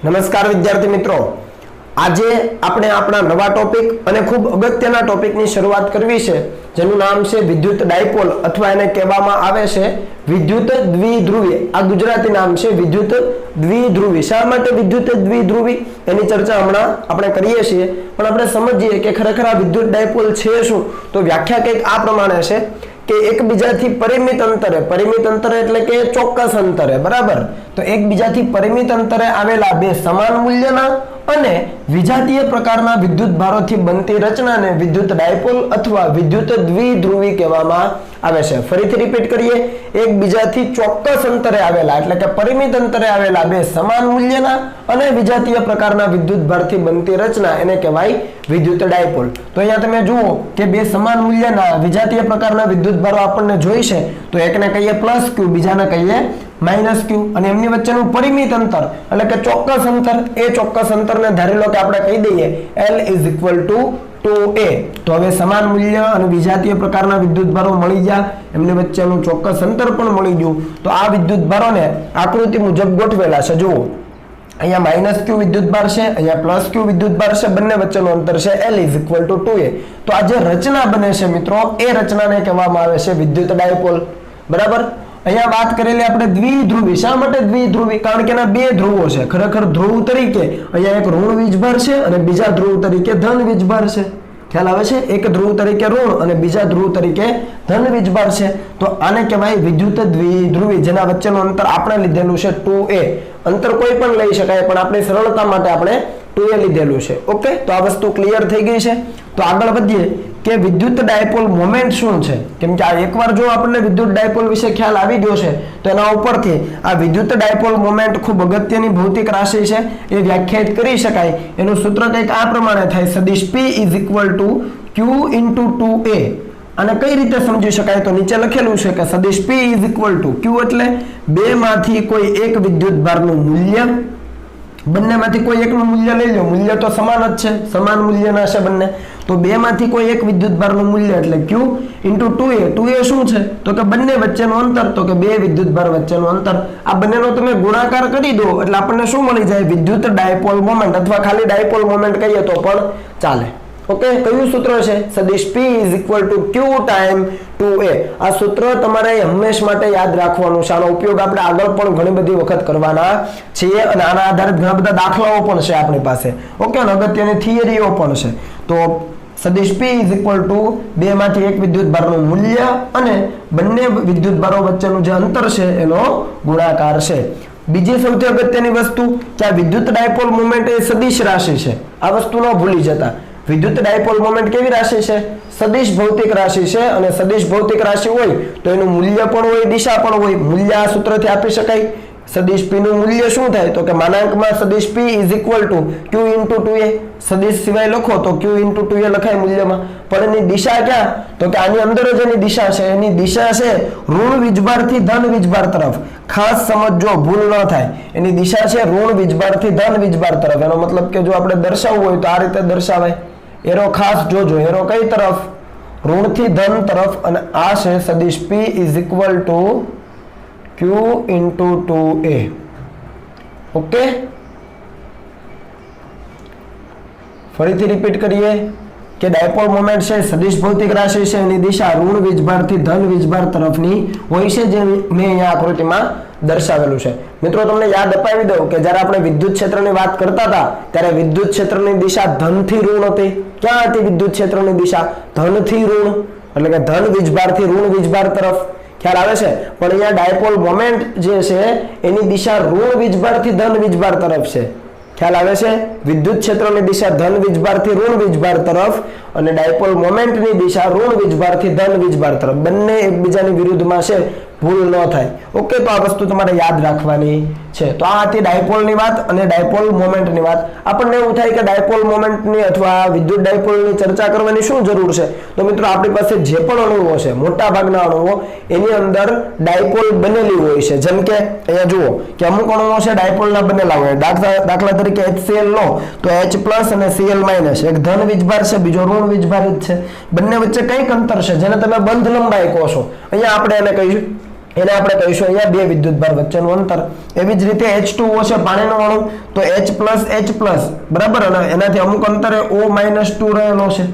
નમસ્કાર વિદ્યાર્થી મિત્રો, આજે આપણે આપણા નવા ટોપિક અને ખૂબ અગત્યના ટોપિકની શરૂઆત કરવી છે, જેનું નામ છે વિદ્યુત ડાયપોલ અથવા એને કહેવામાં આવે છે વિદ્યુત દ્વિધ્રુવી. આ ગુજરાતી નામ છે વિદ્યુત દ્વિધ્રુવી. શા માટે વિદ્યુત દ્વિધ્રુવી એની ચર્ચા હમણાં આપણે કરીએ છીએ, પણ આપણે સમજીએ કે ખરેખર આ વિદ્યુત ડાયપોલ છે શું. તો વ્યાખ્યા કંઈક આ પ્રમાણે છે કે એકબીજાથી પરિમિત અંતરે એટલે કે ચોક્કસ અંતરે, બરાબર, તો એકબીજાથી પરિમિત અંતરે આવેલા બે સમાન મૂલ્યના અને વિજાતીય પ્રકારના વિદ્યુત ભારોથી બનતી રચનાને વિદ્યુત ડાયપોલ અથવા વિદ્યુત દ્વિધ્રુવી કહેવામાં આવે છે. ફરીથી રિપીટ કરીએ, એકબીજાથી ચોક્કસ અંતરે આવેલા એટલે કે પરિમિત અંતરે આવેલા બે સમાન મૂલ્યના અને વિજાતીય પ્રકારના વિદ્યુત ભારથી બનતી રચના એને કહેવાય વિદ્યુત ડાયપોલ. તો અહીંયા તમે જુઓ કે બે સમાન મૂલ્યના વિજાતીય પ્રકારના વિદ્યુત ભારો આપણને જોઈ છે, તો એકને કહીએ પ્લસ ક્યુ, બીજાને કહીએ માઇનસ ક્યુ, અને એમની વચ્ચેનું પરિમિત અંતર એટલે કે ચોક્કસ અંતર, એ ચોક્કસ અંતરને ધારી લો કે આપણે કહી દઈએ L = 2a. તો હવે સમાન મૂલ્ય અને વિજાતીય પ્રકારના વિદ્યુત ભારો મળી ગયા, એમની વચ્ચેનું ચોક્કસ અંતર પણ મળી ગયું. તો આ વિદ્યુત ભારોને આકૃતિ મુજબ ગોઠવેલા છે. જુઓ, અહીંયા માઇનસ ક્યુ વિદ્યુત ભાર છે, અહીંયા પ્લસ ક્યુ વિદ્યુત ભાર છે, બંને વચ્ચેનું અંતર છે L = 2a. તો આ જે રચના બને છે મિત્રો, એ રચનાને કહેવામાં આવે છે વિદ્યુત ડાયપોલ, બરાબર. અહીંયા વાત કરેલી આપણે દ્વિધ્રુવી. શા માટે દ્વિધ્રુવી? કારણ કે એના બે ધ્રુવો છે. ખરેખર ધ્રુવ તરીકે અહીંયા એક ઋણ વીજભાર છે અને બીજા ધ્રુવ તરીકે ધન વીજભાર છે. ખ્યાલ આવે છે? એક ધ્રુવ તરીકે ઋણ અને બીજા ધ્રુવ તરીકે ધન વીજભાર છે. તો આને કહેવાય વિદ્યુત દ્વિધ્રુવી, જેના વચ્ચેનું અંતર આપણે લીધેલું છે 2a. અંતર કોઈ પણ લઈ શકાય, પણ આપણી સરળતા માટે આપણે 2a લીધેલું છે. ઓકે, તો આ વસ્તુ ક્લિયર થઈ ગઈ છે. તો આગળ વધીએ કે વિદ્યુત ડાયપોલ મોમેન્ટ શું છે. કેમ કે આ એકવાર જો આપણને વિદ્યુત ડાયપોલ વિશે ખ્યાલ આવી ગયો છે, તો એના ઉપરથી આ વિદ્યુત ડાયપોલ મોમેન્ટ ખૂબ અગત્યની ભૌતિક રાશિ છે, એ વ્યાખ્યાયિત કરી શકાય. એનું સૂત્ર કંઈક આ પ્રમાણે થાય, સદિશ P = Q × 2a. અને કઈ રીતે સમજી શકાય? તો નીચે લખેલું છે કે સદિશ P = Q એટલે બે માંથી કોઈ એક વિદ્યુત ભારનું મૂલ્ય, બંનેમાંથી કોઈ એકનું મૂલ્ય લઈ લો, મૂલ્ય તો સમાન જ છે, સમાન મૂલ્યના છે બંને. તો બે માંથી કોઈ એક વિદ્યુત ભારનું મૂલ્ય એટલે Q × 2a. 2a શું છે? તો કે બંને વચ્ચેનું અંતર, તો કે બે વિદ્યુત ભાર વચ્ચેનું અંતર. આ બંનેનો તમે ગુણાકાર કરી દો એટલે આપણને શું મળી જાય? વિદ્યુત ડાયપોલ મોમેન્ટ, અથવા ખાલી ડાયપોલ મોમેન્ટ કહીએ તો પણ ચાલે. ઓકે, કયું સૂત્ર છે? સદિશ P = Q × 2a. આ સૂત્ર તમારે હંમેશ માટે યાદ રાખવાનું છે. આનો ઉપયોગ આપણે આગળ પણ ઘણી બધી વખત કરવાના છીએ અને આના આધારે ઘણા બધા દાખલાઓ પણ છે આપણી પાસે. ઓકે, અને અગત્યની થિયરીઓ પણ છે. તો સદિશ P = બે માંથી એક વિદ્યુત ભારનું મૂલ્ય અને બંને વિદ્યુત ભારો વચ્ચેનું જે અંતર છે એનો ગુણાકાર છે. બીજી સૌથી અગત્યની વસ્તુ કે આ વિદ્યુત ડાયપોલ મોમેન્ટ એ સદિશ રાશિ છે. આ વસ્તુ ન ભૂલી જતા. વિદ્યુત ડાયપોલ મોમેન્ટ કેવી રાશિ છે? સદિશ ભૌતિક રાશિ છે. અને સદિશ ભૌતિક રાશિ હોય તો એનું મૂલ્ય પણ હોય, દિશા પણ હોય. મૂલ્ય આ સૂત્રથી આપી શકાય. સદિશ P નું મૂલ્ય શું થાય? તો કે માનાંકમાં સદિશ P = Q × 2a. સદિશ સિવાય લખો તો Q × 2a લખાય મૂલ્યમાં. પણ એની દિશા ક્યાં? તો કે આની અંદર જ એની દિશા છે. એની દિશા છે ઋણ વીજભારથી ધન વીજભાર તરફ. ખાસ સમજો, ભૂલ ન થાય. એની દિશા છે ઋણ વીજભારથી ધન વીજભાર તરફ. એનો મતલબ કે જો આપણે દર્શાવવું હોય તો આ રીતે દર્શાવાય. એરો ખાસ જોજો, એરો કઈ તરફ? ઋણથી ધન તરફ. અને આ છે સદિશ P = Q × 2a. ઓકે, ફરીથી રિપીટ કરીએ કે ડાયપોલ મોમેન્ટ છે સદિશ ભૌતિક રાશિ છે, એની દિશા ઋણ વીજભારથી ધન વીજભાર તરફની હોય છે, જે મેં અહીંયા આકૃતિમાં દર્શાવેલું છે. મિત્રો, તમને યાદ અપાવી દઉં કે જ્યારે આપણે વિદ્યુત ક્ષેત્રની વાત કરતા હતા ત્યારે વિદ્યુત ક્ષેત્રની દિશા ધનથી ઋણ હતી. ક્યાં હતી વિદ્યુત ક્ષેત્રની દિશા? ધનથી ઋણ, એટલે કે ધન વીજભારથી ઋણ વીજભાર તરફ. ખ્યાલ આવે છે? પણ અહીંયા ડાયપોલ મોમેન્ટ જે છે એની દિશા ઋણ વીજભારથી ધન વીજભાર તરફ છે. ખ્યાલ આવે છે? વિદ્યુત ક્ષેત્રની દિશા ધન વીજભારથી ઋણ વીજભાર તરફ અને ડાયપોલ મોમેન્ટની દિશા ઋણ વીજભારથી ધન વીજભાર તરફ. બંને એકબીજાની વિરુદ્ધમાં છે, ભૂલ ન થાય. ઓકે, તો આ વસ્તુ તમારે યાદ રાખવાની છે. તો આ હતી ડાયપોલની વાત અને ડાયપોલ મોમેન્ટની વાત. આપણને એવું થાય કે ડાયપોલ મોમેન્ટની અથવા વિદ્યુત ડાયપોલની ચર્ચા કરવાની શું જરૂર છે? તો મિત્રો આપણી પાસે જે પણ અણુઓ છે, મોટા ભાગના અણુઓ એની અંદર ડાયપોલ બનેલી હોય છે. જેમ કે અહીંયા જુઓ કે અમુક અણુઓ છે ડાયપોલના બનેલા હોય. દાખલા તરીકે HCl લો તો H+ અને Cl- એક ધન વીજભાર છે, બીજો ઋણ વીજભાર જ છે. બંને વચ્ચે કંઈક અંતર છે જેને તમે બંધ લંબાઈ કહો છો. અહીંયા આપણે એને કહીશું અહીંયા બે વિદ્યુતભાર વચ્ચેનું અંતર. એવી જ રીતે H2O છે પાણીનું અણુ, તો H+H+, બરાબર, અને એનાથી અમુક અંતરે O-2 રહેલો છે.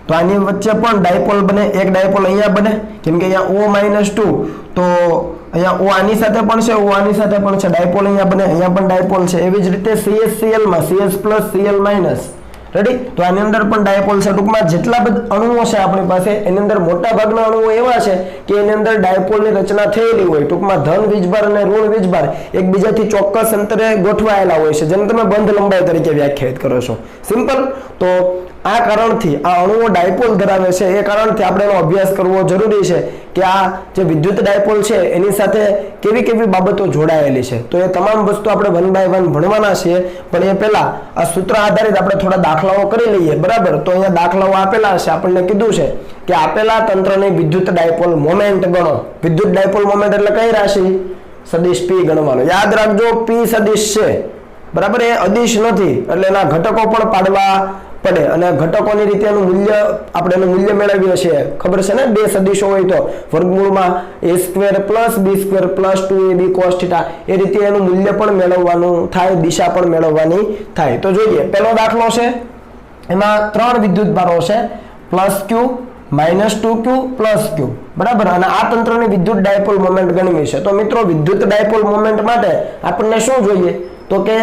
તો આની વચ્ચે પણ ડાયપોલ બને. એક ડાયપોલ અહીંયા બને કેમ કે અહીંયા O-2, તો અહીંયા O આની સાથે પણ છે, O આની સાથે પણ છે. ડાયપોલ અહીંયા બને, અહીંયા પણ ડાયપોલ છે. એવી જ રીતે CH+Cl માં CH+Cl-. રેડી? તો આની અંદર પણ ડાયપોલ છે. ટૂંકમાં જેટલા બધા અણુઓ છે આપણી પાસે એની અંદર મોટા ભાગના અણુઓ એવા છે કે એની અંદર ડાયપોલની રચના થયેલી હોય. ટૂંકમાં ધન વીજભાર અને ઋણ વીજભાર એકબીજાથી ચોક્કસ અંતરે ગોઠવાયેલા હોય છે, જેને તમે બંધ લંબાઈ તરીકે વ્યાખ્યાયિત કરો છો. સિમ્પલ. તો આ કારણથી આ અણુઓ ડાયપોલ ધરાવે છે. એ કારણથી આપણે એનો અભ્યાસ કરવો જરૂરી છે કે આ જે વિદ્યુત ડાયપોલ છે એની સાથે કેવી કેવી બાબતો જોડાયેલી છે. તો એ તમામ વસ્તુ આપણે 1 by 1 ભણવાના છીએ. પણ એ પહેલા આ સૂત્ર આધારિત આપણે થોડા દાખલાઓ કરી લઈએ. બરાબર? તો અહીંયા દાખલાઓ આપેલા છે. આપણને કીધું છે કે આપેલા તંત્રની વિદ્યુત ડાયપોલ મોમેન્ટ ગણો. વિદ્યુત ડાયપોલ મોમેન્ટ એટલે કઈ રાશિ? સદિશ P ગણવાનો. યાદ રાખજો, P સદિશ છે. બરાબર? એ અદિશ નથી, એટલે એના ઘટકો પણ પાડવા પડે. અને ઘટકોની રીતે એનું મૂલ્ય આપણે એનું મૂલ્ય મેળવીએ છીએ. ખબર છે ને? બે સદિશો હોય તો વર્ગમૂળમાં A² + B² + 2AB cos θ એ રીતે એનું મૂલ્ય પણ મેળવવાનું થાય, દિશા પણ મેળવવાની થાય. તો જોઈએ, પહેલો દાખલો છે. એમાં 3 વિદ્યુતભારો છે, +Q, -2Q, +Q. બરાબર? અને આ તંત્રની વિદ્યુત ડાયપોલ મોમેન્ટ ગણવી છે. તો મિત્રો વિદ્યુત ડાયપોલ મોમેન્ટ માટે આપણને શું જોઈએ? તો કે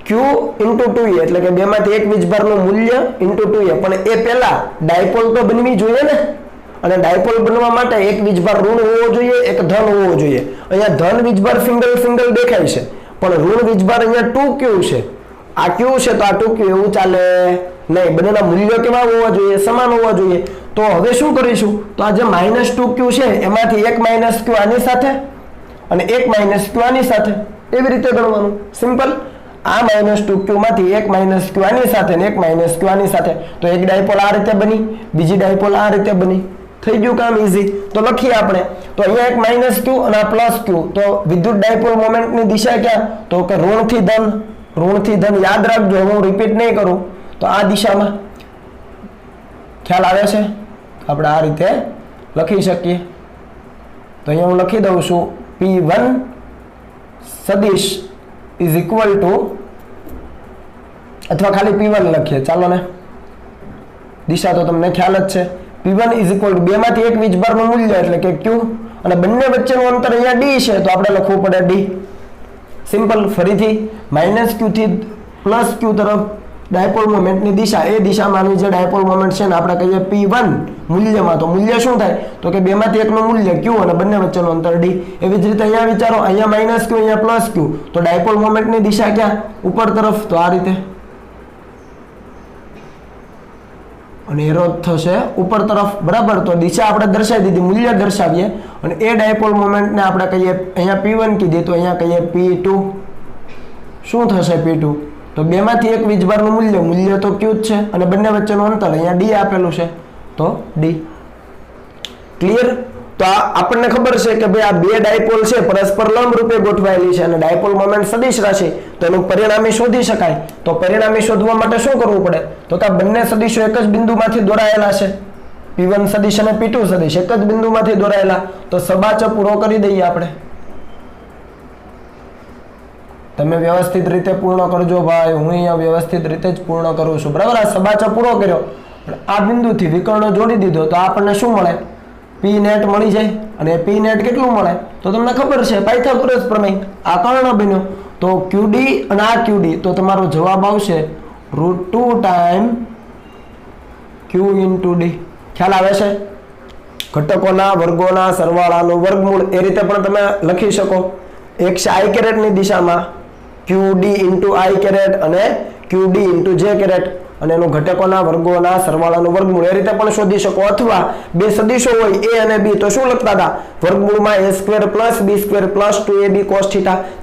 Q × 2A, એટલે કે બેમાંથી એક વીજભારનું મૂલ્ય × 2A. પણ એ પહેલા ડાયપોલ તો બનવી જોઈએ ને. અને ડાયપોલ બનવા માટે એક વીજભાર ઋણ હોવો જોઈએ, એક ધન હોવો જોઈએ. અહીંયા ધન વીજભાર સિંગલ દેખાય છે, પણ ઋણ વીજભાર અહીંયા 2Q છે. આ Q છે તો આ 2Q, એવું ચાલે નહીં. બંનેના મૂલ્યો કેવા હોવા જોઈએ? સમાન હોવા જોઈએ. તો હવે શું કરીશું? તો આ જે -2Q છે એમાંથી એક -Q આની સાથે અને એક -Q આની સાથે, એવી રીતે ગણવાનું. સિમ્પલ. આ -2Q માંથી એક -Q આની સાથે અને એક -Q આની સાથે. તો એક ડાયપોલ આ રીતે બની, બીજી ડાયપોલ આ રીતે બની. થઈ ગયું કામ ઈઝી. તો લખીએ આપણે. તો અહીંયા એક -Q અને આ +Q. તો વિદ્યુત ડાયપોલ મોમેન્ટની દિશા ક્યાં? તો કે ઋણથી ધન. યાદ રાખજો, હું રિપીટ નહીં કરું. તો આ દિશામાં. ખ્યાલ આવે છે? આપણે આ રીતે લખી શકીએ. તો અહીંયા હું લખી દઉં છું P1 સદિશ = અથવા ખાલી P1 લખીએ, ચાલો ને. દિશા તો તમને ખ્યાલ જ છે. P1 = બેમાંથી એક વીજભારનું મૂલ્ય એટલે કે Q, અને બંને વચ્ચેનું અંતર અહીંયા D છે, તો આપણે લખવું પડે D. સિમ્પલ. ફરીથી -Q થી +Q તરફ ડાયપોલ મોમેન્ટની દિશા, એ દિશામાંની જે ડાયપોલ મોમેન્ટ છે ને આપણે કહીએ P1 મૂલ્યમાં. તો મૂલ્ય શું થાય? તો કે બેમાંથી એકનું મૂલ્ય Q અને બંને વચ્ચેનું અંતર D. એવી જ રીતે અહીંયા વિચારો, અહીંયા -Q, અહીંયા +Q. તો ડાયપોલ મોમેન્ટની દિશા ક્યાં? ઉપર તરફ. તો આ રીતે. અને એરો થશે ઉપર તરફ. બરાબર? તો દિશા આપણે દર્શાવી દીધી, મૂલ્ય દર્શાવીએ. અને એ ડાયપોલ મોમેન્ટને આપણે કહીએ, અહીંયા P1 કીધી તો અહીંયા કહીએ P2. શું થશે P2? તો બેમાંથી એક વીજભારનું મૂલ્ય તો Q જ છે, અને બંને વચ્ચેનું અંતર અહીંયા D આપેલું છે, તો D. ક્લિયર? તો આપણને ખબર છે કે ભાઈ આ બે ડાયપોલ છે પરસ્પર લંબ રૂપે ગોઠવાયેલી છે અને ડાયપોલ મોમેન્ટ સદિશ રાશિ. તો એનું પરિણામી શોધી શકાય. તો પરિણામી શોધવા માટે શું કરવું પડે? તો કે બંને સદિશો એક જ બિંદુમાંથી દોરાયેલા છે. P1 સદિશ અને P2 સદિશ એક જ બિંદુમાંથી દોરાયેલા. તો સબાચો પૂરો કરી દઈએ આપણે. તમે વ્યવસ્થિત રીતે પૂર્ણ કરજો ભાઈ, હું અહીંયા વ્યવસ્થિત રીતે જ પૂર્ણ કરું છું. બરાબર? આ સબાચો પૂરો કર્યો, આ બિંદુથી વિકર્ણ જોડી દીધો, તો આપણને શું મળે? P નેટ મળી જાય. અને P નેટ કેટલું મળે? તો તમને ખબર છે પાયથાગોરસ પ્રમેય. આ કર્ણ બન્યો, તો QD અને આ QD, તો તમારો જવાબ આવશે √2 ટાઈમ Q × D. ખ્યાલ આવે છે? ઘટકોના વર્ગોના સરવાળાનું વર્ગમૂળ એ રીતે પણ તમે લખી શકો. એક છે i ની દિશામાં QD × i અને QD × j. અને એનું ઘટકોના વર્ગોના સરવાળાનું વર્ગમૂળ એ રીતે પણ શોધી શકો, અથવા બે સદિશો હોય a અને b તો શું લખતા હતા વર્ગમૂળમાં a² + b² + 2ab cos θ,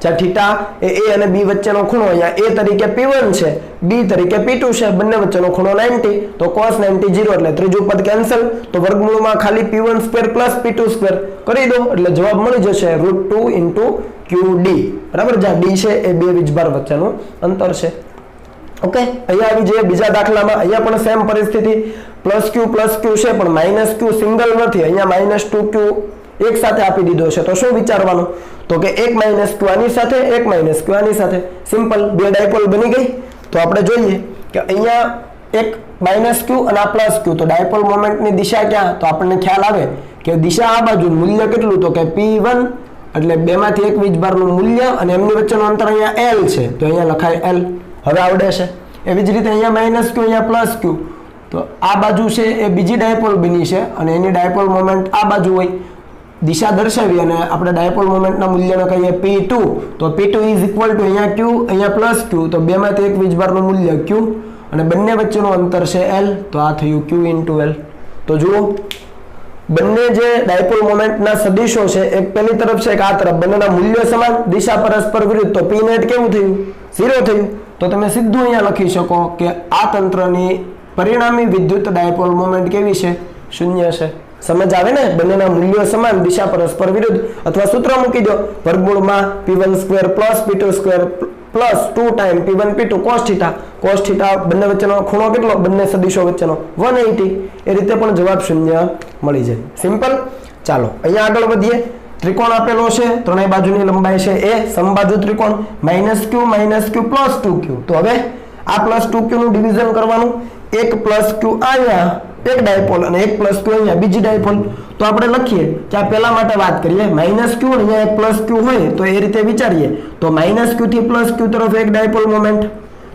જ્યાં θ એ a અને b વચ્ચેનો ખૂણો અહીંયા a તરીકે p1 છે, b તરીકે p2 છે, બંને વચ્ચેનો ખૂણો 90 તો cos 90 0 એટલે ત્રીજું પદ કેન્સલ, તો વર્ગમૂળમાં ખાલી p1² + p2² કરી દો એટલે જવાબ મળી જશે √2 * qd, બરાબર, જ્યાં d છે એ બે વીજભાર વચ્ચેનું અંતર છે. ઓકે, અહીંયા આવી જઈએ બીજા દાખલામાં. અહીંયા પણ સેમ પરિસ્થિતિ, +q છે પણ -q સિંગલ નથી, અહીંયા -2q એક સાથે આપી દીધો છે, તો શું વિચારવાનું તો કે એક -q આની સાથે, એક -q આની સાથે, સિમ્પલ, બે ડાયપોલ બની ગઈ. તો આપણે જોઈએ કે અહીંયા એક -q અને આ +q, તો ડાયપોલ મોમેન્ટની દિશા ક્યાં, તો આપણને ખ્યાલ આવે કે દિશા આ બાજુ, મૂલ્ય કેટલું તો કે p1 એટલે બેમાંથી એક વીજભારનું મૂલ્ય અને એમની વચ્ચેનું અંતર અહીંયા l છે, તો અહીંયા લખાય l. હવે આવડે છે. એવી જ રીતે અહીંયા -q અહીંયા +q, તો આ બાજુ છે એ બીજી ડાયપોલ બની છે અને એની ડાયપોલ મોમેન્ટ આ બાજુ હોય, દિશા દર્શાવી અને આપણે ડાયપોલ મોમેન્ટના મૂલ્યને કહીએ p2, તો p2 = અહીંયા q અહીંયા +q, તો બેમાંથી એક વીજભારનું મૂલ્ય q અને બંને વચ્ચેનું અંતર છે l, તો આ થયું q * l. તો જુઓ બંને જે ડાયપોલ મોમેન્ટના સદિશો છે એક પેલી તરફ છે એક આ તરફ, બંનેના મૂલ્યો સમાન, દિશા પરસ્પર વિરુદ્ધ, તો p નેટ કેવું થયું 0 થયું. તો તમે સીધું અહીંયા લખી શકો કે આ તંત્રની પરિણામી વિદ્યુત ડાયપોલ મોમેન્ટ કેવી છે 0 છે. સમજ આવે ને, બંનેના મૂલ્યો સમાન, દિશા પરસ્પર વિરુદ્ધ, અથવા સૂત્ર મૂકી દો વર્ગમૂળમાં p1² + p2² + 2 time p1 p2 cos θ બંને વચ્ચેનો ખૂણો કેટલો, બંને સદિશો વચ્ચેનો 180, એ રીતે પણ જવાબ 0 મળી જાય. સિમ્પલ. ચાલો અહીંયા આગળ વધીએ. ત્રિકોણ આપેલો છે, ત્રણેય બાજુની લંબાઈ છે a, સમબાજુ ત્રિકોણ -q + 2q. તો હવે આ +2q નું ડિવિઝન કરવાનું, એક +q અહીંયા એક ડાયપોલ અને એક +q અહીંયા બીજી ડાયપોલ. તો આપણે લખીએ કે આ પહેલા માટે વાત કરીએ, -q અને અહીંયા એક +q હોય તો એ રીતે વિચારીએ, તો -q થી +q તરફ એક ડાયપોલ મોમેન્ટ,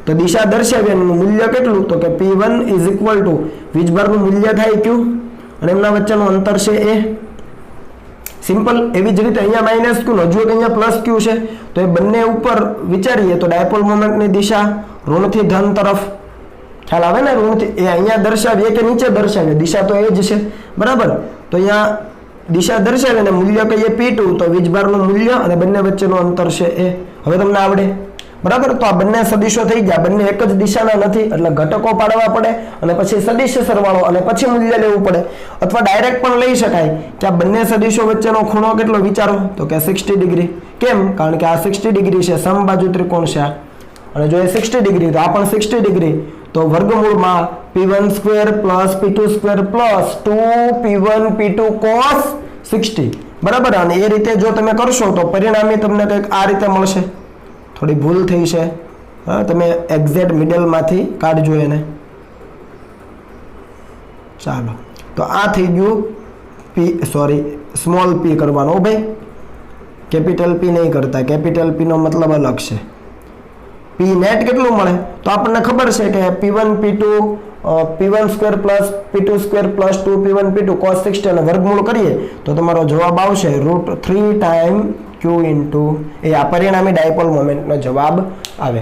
તો દિશા દર્શાવી એનું મૂલ્ય કેટલું તો કે p1 = વીજભારનું મૂલ્ય થાય q અને એમના વચ્ચેનું અંતર છે a. સિમ્પલ. એવી જ રીતે અહીંયા -q હજુ એક અહીંયા +q છે, તો એ બંને ઉપર વિચારીએ તો ડાયપોલ મોમેન્ટની દિશા ઋણથી ધન તરફ, ખ્યાલ આવે ને, ઋણથી, એ અહીંયા દર્શાવીએ કે નીચે દર્શાવીએ, દિશા તો એ જ છે, બરાબર. તો અહીંયા દિશા દર્શાવીએ અને મૂલ્ય કહીએ p2, તો વીજભારનું મૂલ્ય અને બંને વચ્ચેનું અંતર છે a. હવે તમને આવડે, બરાબર. તો આ બંને સદિશો થઈ ગયા, બંને એક જ દિશાના નથી એટલે ઘટકો પાડવા પડે અને પછી સદિશ સરવાળો અને પછી મૂલ્ય લેવું પડે, અથવા ડાયરેક્ટ પણ લઈ શકાય કે આ બંને સદિશો વચ્ચેનો ખૂણો કેટલો વિચારો તો કે 60 ડિગ્રી. કેમ? કારણ કે આ 60 ડિગ્રી છે, સમબાજુ ત્રિકોણ છે આ, અને જો એ 60 ડિગ્રી તો આ પણ 60 ડિગ્રી, તો વર્ગમૂળમાં p1² + p2² + 2p1 p2 cos 60, બરાબર. અને એ રીતે જો તમે કરશો તો પરિણામી તમને કંઈક આ રીતે મળશે. થોડી ભૂલ થઈ છે, હા, તમે એક્ઝેક્ટ મિડલમાંથી કાઢજો એને. ચાલો, તો આ થઈ ગયું સ્મોલ p કરવાનો ભાઈ, કેપિટલ p નહીં કરતા, કેપિટલ p નો મતલબ અલગ છે. p નેટ કેટલું મળે તો આપણને ખબર છે કે p1 p2 p1² + p2² + 2p1 p2 cos 60 અને વર્ગમૂળ કરીએ તો તમારો જવાબ આવશે √3 ટાઈમ q * a. આ પરિણામી ડાયપોલ મોમેન્ટનો જવાબ આવે.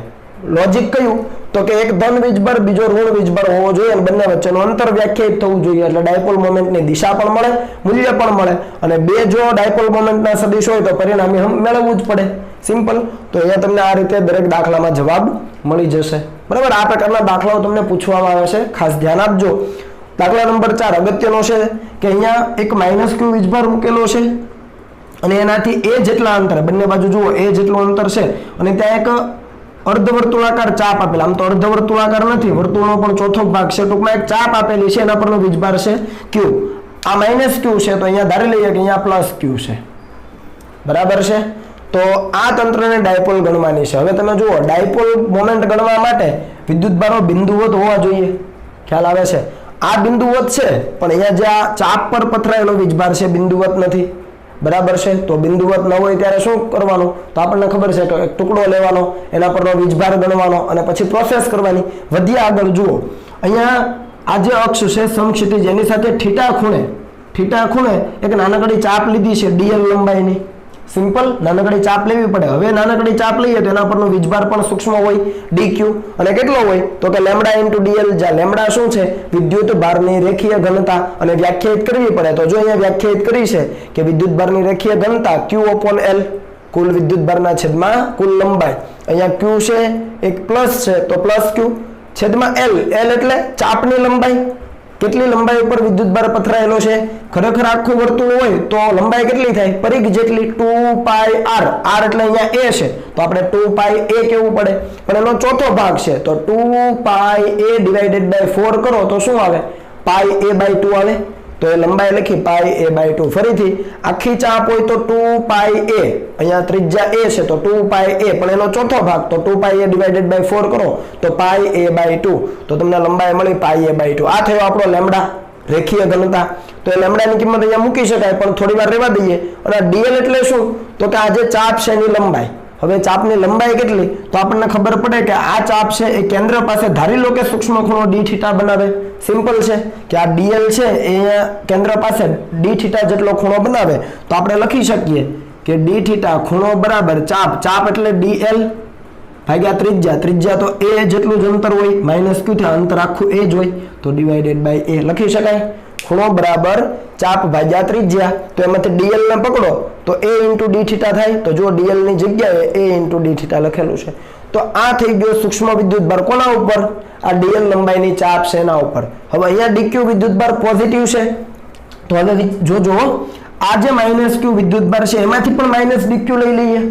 લોજિક કયું તો કે એક ધન વીજભાર બીજો ઋણ વીજભાર હોવો જોઈએ અને બંને વચ્ચેનું અંતર વ્યાખ્યાયિત થવું જોઈએ, એટલે ડાયપોલ મોમેન્ટની દિશા પણ મળે, મૂલ્ય પણ મળે, અને બે જો ડાયપોલ મોમેન્ટના સદિશ હોય તો પરિણામી મેળવવું જ પડે. સિમ્પલ. તો અહીંયા તમને આ રીતે દરેક દાખલામાં જવાબ મળી જશે, બરાબર. આ પ્રકારના દાખલાઓ તમને પૂછવામાં આવે છે, ખાસ ધ્યાન આપજો. દાખલા નંબર 4 અગત્યનો છે કે અહીંયા એક -q વીજભાર મૂકેલો છે અને એનાથી a જેટલા અંતર, બંને બાજુ જુઓ a જેટલું અંતર છે, અને ત્યાં એક અર્ધવર્તુળાકાર ચાપ આપેલ, આમ તો અર્ધવર્તુળાકાર નથી, વર્તુળનો પણ ચોથો ભાગ છે, ટૂંકમાં એક ચાપ આપેલી છે, એના પરનો વીજભાર છે q. આ -q છે તો અહીંયા ધારી લઈએ કે અહીંયા +q છે, બરાબર છે. તો આ તંત્રને ડાયપોલ ગણવાની છે. હવે તમે જુઓ, ડાયપોલ મોમેન્ટ ગણવા માટે વિદ્યુતભારો બિંદુવત હોવા જોઈએ, ખ્યાલ આવે છે. આ બિંદુવત છે પણ અહીંયા જે આ ચાપ પર પથરાયેલો વીજભાર છે બિંદુવત નથી, બરાબર છે. તો બિંદુવત ન હોય ત્યારે શું કરવાનું તો આપણને ખબર છે કે એક ટુકડો લેવાનો, એના પરનો વીજભાર ગણવાનો અને પછી પ્રોસેસ કરવાની. વધ્યા આગળ જુઓ, અહીંયા આ જે અક્ષ છે સમક્ષિતિજ, એની સાથે થીટા ખૂણે એક નાનકડી ચાપ લીધી છે dl લંબાઈની, સિમ્પલ, નાનકડી ચાપ લેવી પડે. હવે નાનકડી ચાપ લઈએ તો એના પરનો વીજભાર પણ સૂક્ષ્મ હોય dq, અને કેટલો હોય તો કે લેમ્ડા ઇન્ટુ dl, જ્યાં લેમ્ડા શું છે વિદ્યુત ભારની રેખીય ઘનતા, અને વ્યાખ્યાયિત કરવી પડે તો જો અહીંયા વ્યાખ્યાયિત કરી છે કે વિદ્યુત ભારની રેખીય ઘનતા q/l, કુલ વિદ્યુત ભારના છેદમાં કુલ લંબાઈ. અહીંયા q છે એક પ્લસ છે તો પ્લસ q છેદમાં l, l એટલે ચાપની લંબાઈ, કેટલી લંબાઈ ઉપર વિદ્યુત ભાર પથરાયેલો છે. ખરેખર આખું વર્તુળ હોય તો લંબાઈ કેટલી થાય પરિઘ જેટલી, 2πr, r એટલે અહીંયા a છે તો આપણે 2πa કેવું પડે, પણ એનો ચોથો ભાગ છે તો 2πa ડિવાઇડેડ બાય 4 કરો તો શું આવે πa/2 આવે. તો એ લંબાઈ લખી πa/2. ફરીથી આખી ચાપ હોય તો 2πa, અહીંયા ત્રિજ્યા a છે તો 2πa, પણ એનો ચોથો ભાગ તો 2πa ડિવાઇડેડ બાય 4 કરો તો πa/2, તો તમને લંબાઈ મળી πa/2. આ થયો આપણો લેમ્ડા રેખીય ઘનતા. તો એ લેમ્ડાની કિંમત અહીંયા મૂકી શકાય, પણ થોડી વાર રહેવા દઈએ. અને dl એટલે શું તો કે આ જે ચાપ છે એની લંબાઈ. હવે ચાપની લંબાઈ કેટલી તો આપણને ખબર પડે કે આ ચાપ છે એ કેન્દ્ર પાસે, ધારી લો કે સૂક્ષ્મ ખૂણો d બનાવે. સિમ્પલ છે કે આ dl છે એ કેન્દ્ર પાસે d જેટલો ખૂણો બનાવે, તો આપણે લખી શકીએ કે d ખૂણો બરાબર ચાપ એટલે dl ભાગ્યા ત્રિજ્યા તો a જેટલું જ અંતર હોય, માઇનસ q થી અંતર આખું a જ હોય તો ડિવાઇડેડ બાય a લખી શકાય. ખૂણો બરાબર ચાપ ભાગ્યા ત્રિજ્યા, તો એમાંથી dl ને પકડો તો a ઇન્ટુ d થાય. તો જો dl ની જગ્યાએ a ઇન્ટુ d લખેલું છે. તો આ થઈ ગયો સૂક્ષ્મ વિદ્યુત ભાર કોના ઉપર, આ dl લંબાઈની ચાપ છે એના ઉપર. હવે અહીંયા dq વિદ્યુત ભાર પોઝિટિવ છે તો હવે જોજો આ જે માઇનસ q વિદ્યુત ભાર છે એમાંથી પણ માઇનસ dq લઈ લઈએ.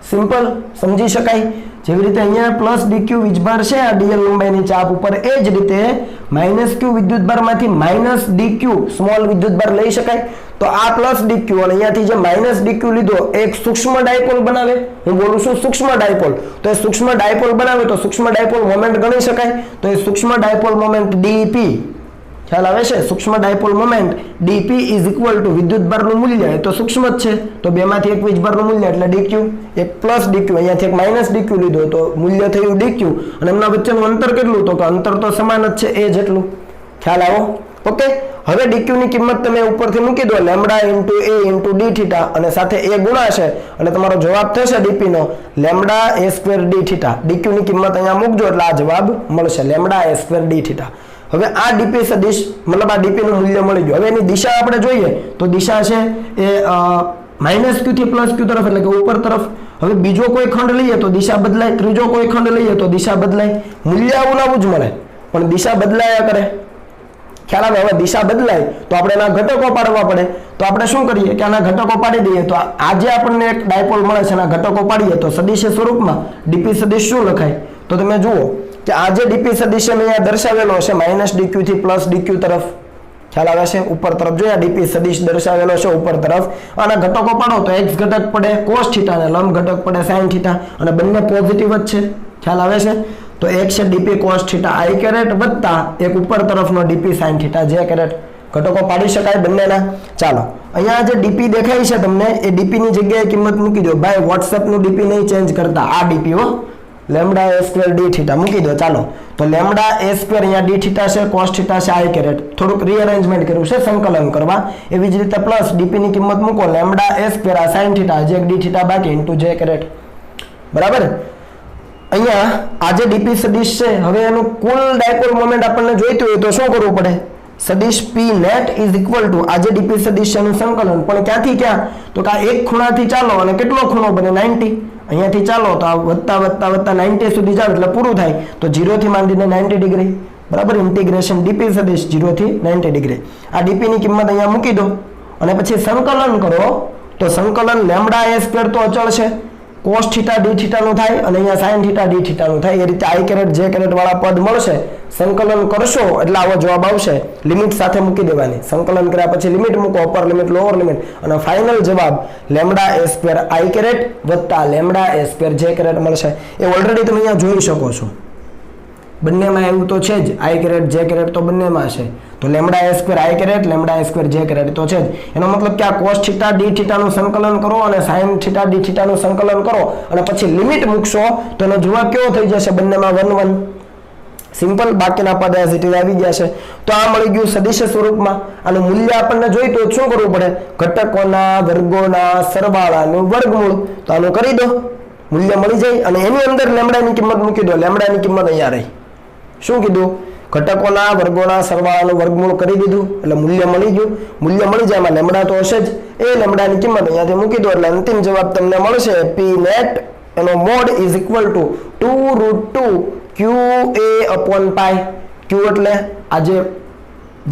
સિમ્પલ, સમજી શકાય. જેવી રીતે અહીંયા પ્લસ dq વીજભાર છે આ dl લંબાઈની ચાપ ઉપર, એ જ રીતે માઇનસ q વિદ્યુતભારમાંથી માઇનસ dq સ્મોલ વિદ્યુતભાર લઈ શકાય. તો આ પ્લસ dq અને અહીંયાથી જે માઇનસ dq લીધો એક સૂક્ષ્મ ડાયપોલ બનાવે. હું બોલું છું સૂક્ષ્મ ડાયપોલ, તો એ સૂક્ષ્મ ડાયપોલ બનાવે તો સૂક્ષ્મ ડાયપોલ મોમેન્ટ ગણી શકાય. તો એ સૂક્ષ્મ ડાયપોલ મોમેન્ટ dp, ખ્યાલ આવે છે, સૂક્ષ્મ dipole moment dp is equal to વિદ્યુતભારનું મૂલ્ય, એ તો સૂક્ષ્મ જ છે તો બેમાંથી એક વીજભારનું મૂલ્ય એટલે dq, એક પ્લસ dq, અહીંયાથી એક માઇનસ dq લીધો તો મૂલ્ય થયું dq, અને એમના વચ્ચેનું અંતર કેટલું તો કે અંતર તો સમાન જ છે a જેટલું. ખ્યાલ આવો? ઓકે. હવે dq ની કિંમત તમે ઉપરથી મૂકી દો, lambda into a into d અને સાથે a ગુણાશે અને તમારો જવાબ થશે dp નો lambda a square d. dq ની કિંમત અહીંયા મૂકજો એટલે આ જવાબ મળશે લેમ્ડા a સ્ક્વેર d. હવે આ dp સદિશ મતલબ આ dp નું મૂલ્ય મળી ગયું. હવે એની દિશા આપણે જોઈએ તો દિશા છે એ માઇનસ q થી પ્લસ q તરફ એટલે કે ઉપર તરફ. હવે બીજો કોઈ ખંડ લઈએ તો દિશા બદલાય, ત્રીજો કોઈ ખંડ લઈએ તો દિશા બદલાય. મૂલ્ય આવું જ મળે પણ દિશા બદલાયા કરે. ખ્યાલ આવે? હવે દિશા બદલાય તો આપણે એના ઘટકો પાડવા પડે. તો આપણે શું કરીએ કે આના ઘટકો પાડી દઈએ. તો આજે આપણને એક ડાયપોલ મળે છે, એના ઘટકો પાડીએ તો સદિશ સ્વરૂપમાં dp સદિશ શું લખાય તો તમે જુઓ કે આ જે dp સદિશ અહીંયા દર્શાવેલો છે માઇનસ dq થી પ્લસ dq તરફ. ખ્યાલ આવે છે? ઉપર તરફ જોયા dp સદિશ દર્શાવેલો છે ઉપર તરફ. આના ઘટકો પાડો તો x ઘટક પડે cos θ અને લંબ ઘટક પડે sin θ, અને બંને પોઝિટિવ જ છે. ખ્યાલ આવે છે? તો એક છે dp cos θ i કેરેટ વત્તા એક ઉપર તરફનો dp sin θ j કેરેટ. ઘટકો પાડી શકાય બંનેના. ચાલો અહીંયા જે dp દેખાય છે તમને એ dp ની જગ્યાએ કિંમત મૂકી દો. ભાઈ WhatsApp નું dp નહીં ચેન્જ કરતા, આ dp હો, લેમ્ડા a સ્ક્વેર d મૂકી દો. ચાલો તો લેમ્ડા a સ્ક્વેર અહીંયા d છે, cos θ છે i કેરેટ, થોડુંક રીઅરેન્જમેન્ટ કર્યું છે સંકલન કરવા. એવી જ રીતે પ્લસ dp ની કિંમત મૂકો લેમ્ડા a સ્ક્વેર આ sin θ જે d બાકી ઇન્ટુ j કેરેટ. બરાબર? અહીંયા આ જે dp સદિશ છે હવે એનું કુલ ડાયપોલ મોમેન્ટ આપણને જોઈતું હોય તો શું કરવું પડે, સદિશ p net is equal two આ જે dp સદિશ છે એનું સંકલન. પણ ક્યાંથી ક્યાં તો કે આ એક ખૂણાથી ચાલો અને કેટલો ખૂણો બને 90. અહીંયાથી ચાલો તો આ વત્તા વત્તા વત્તા 90 સુધી જાવ એટલે પૂરું થાય તો 0 થી માંડીને 90 ડિગ્રી. બરાબર? ઇન્ટિગ્રેશન dp સદિશ 0 થી 90 ડિગ્રી. આ dp ની કિંમત અહીંયા મૂકી દો અને પછી સંકલન કરો તો સંકલન લેમ્ડા a સ્ક્વેર તો અચળ છે, cos θ d નું થાય અને અહીંયા sin θ d નું થાય. એ રીતે i કેરેટ j કેરેટ વાળા પદ મળશે. સંકલન કરશો એટલે આવો જવાબ આવશે. લિમિટ સાથે મૂકી દેવાની. સંકલન કર્યા પછી લિમિટ મૂકો, અપર લિમિટ લોઅર લિમિટ, અને ફાઇનલ જવાબ lambda a square i caret વત્તા lambda a square j caret મળશે. એ ઓલરેડી તમે અહીંયા જોઈ શકો છો. બંનેમાં એવું તો છે જ, i કેરેટ j કેરેટ તો બંનેમાં છે. તો lambda a square i caret lambda a square j caret તો છે જ. એનો મતલબ કે આ cos θ d નું સંકલન કરો અને sin θ d નું સંકલન કરો અને પછી લિમિટ મૂકશો તો એનો જવાબ કેવો થઈ જશે બંનેમાં 1 1. સિમ્પલ, બાકીના પદ એઝ ઇટ ઇઝ આવી ગયા છે. તો આ મળી ગયું સદિશ સ્વરૂપમાં. આનું મૂલ્ય આપણને જોઈતું શું કરવું પડે? ઘટકોના વર્ગોના સરવાળાનું વર્ગમૂળ. તો આનું કરી દો, મૂલ્ય મળી જાય અને એની અંદર લેમ્ડાની કિંમત મૂકી દો. લેમ્ડાની કિંમત અહીંયા રહી. શું કીધું? ઘટકોના વર્ગોના સરવાળાનું વર્ગમૂળ કરી દીધું એટલે મૂલ્ય મળી ગયું. મૂલ્ય મળી જાય, એમાં લેમ્ડા તો હશે જ. એ લેમ્ડાની કિંમત અહીંયાથી મૂકી દો એટલે અંતિમ જવાબ તમને મળશે p net એનો mode is equal two 2√2 qa/π. q એટલે આ જે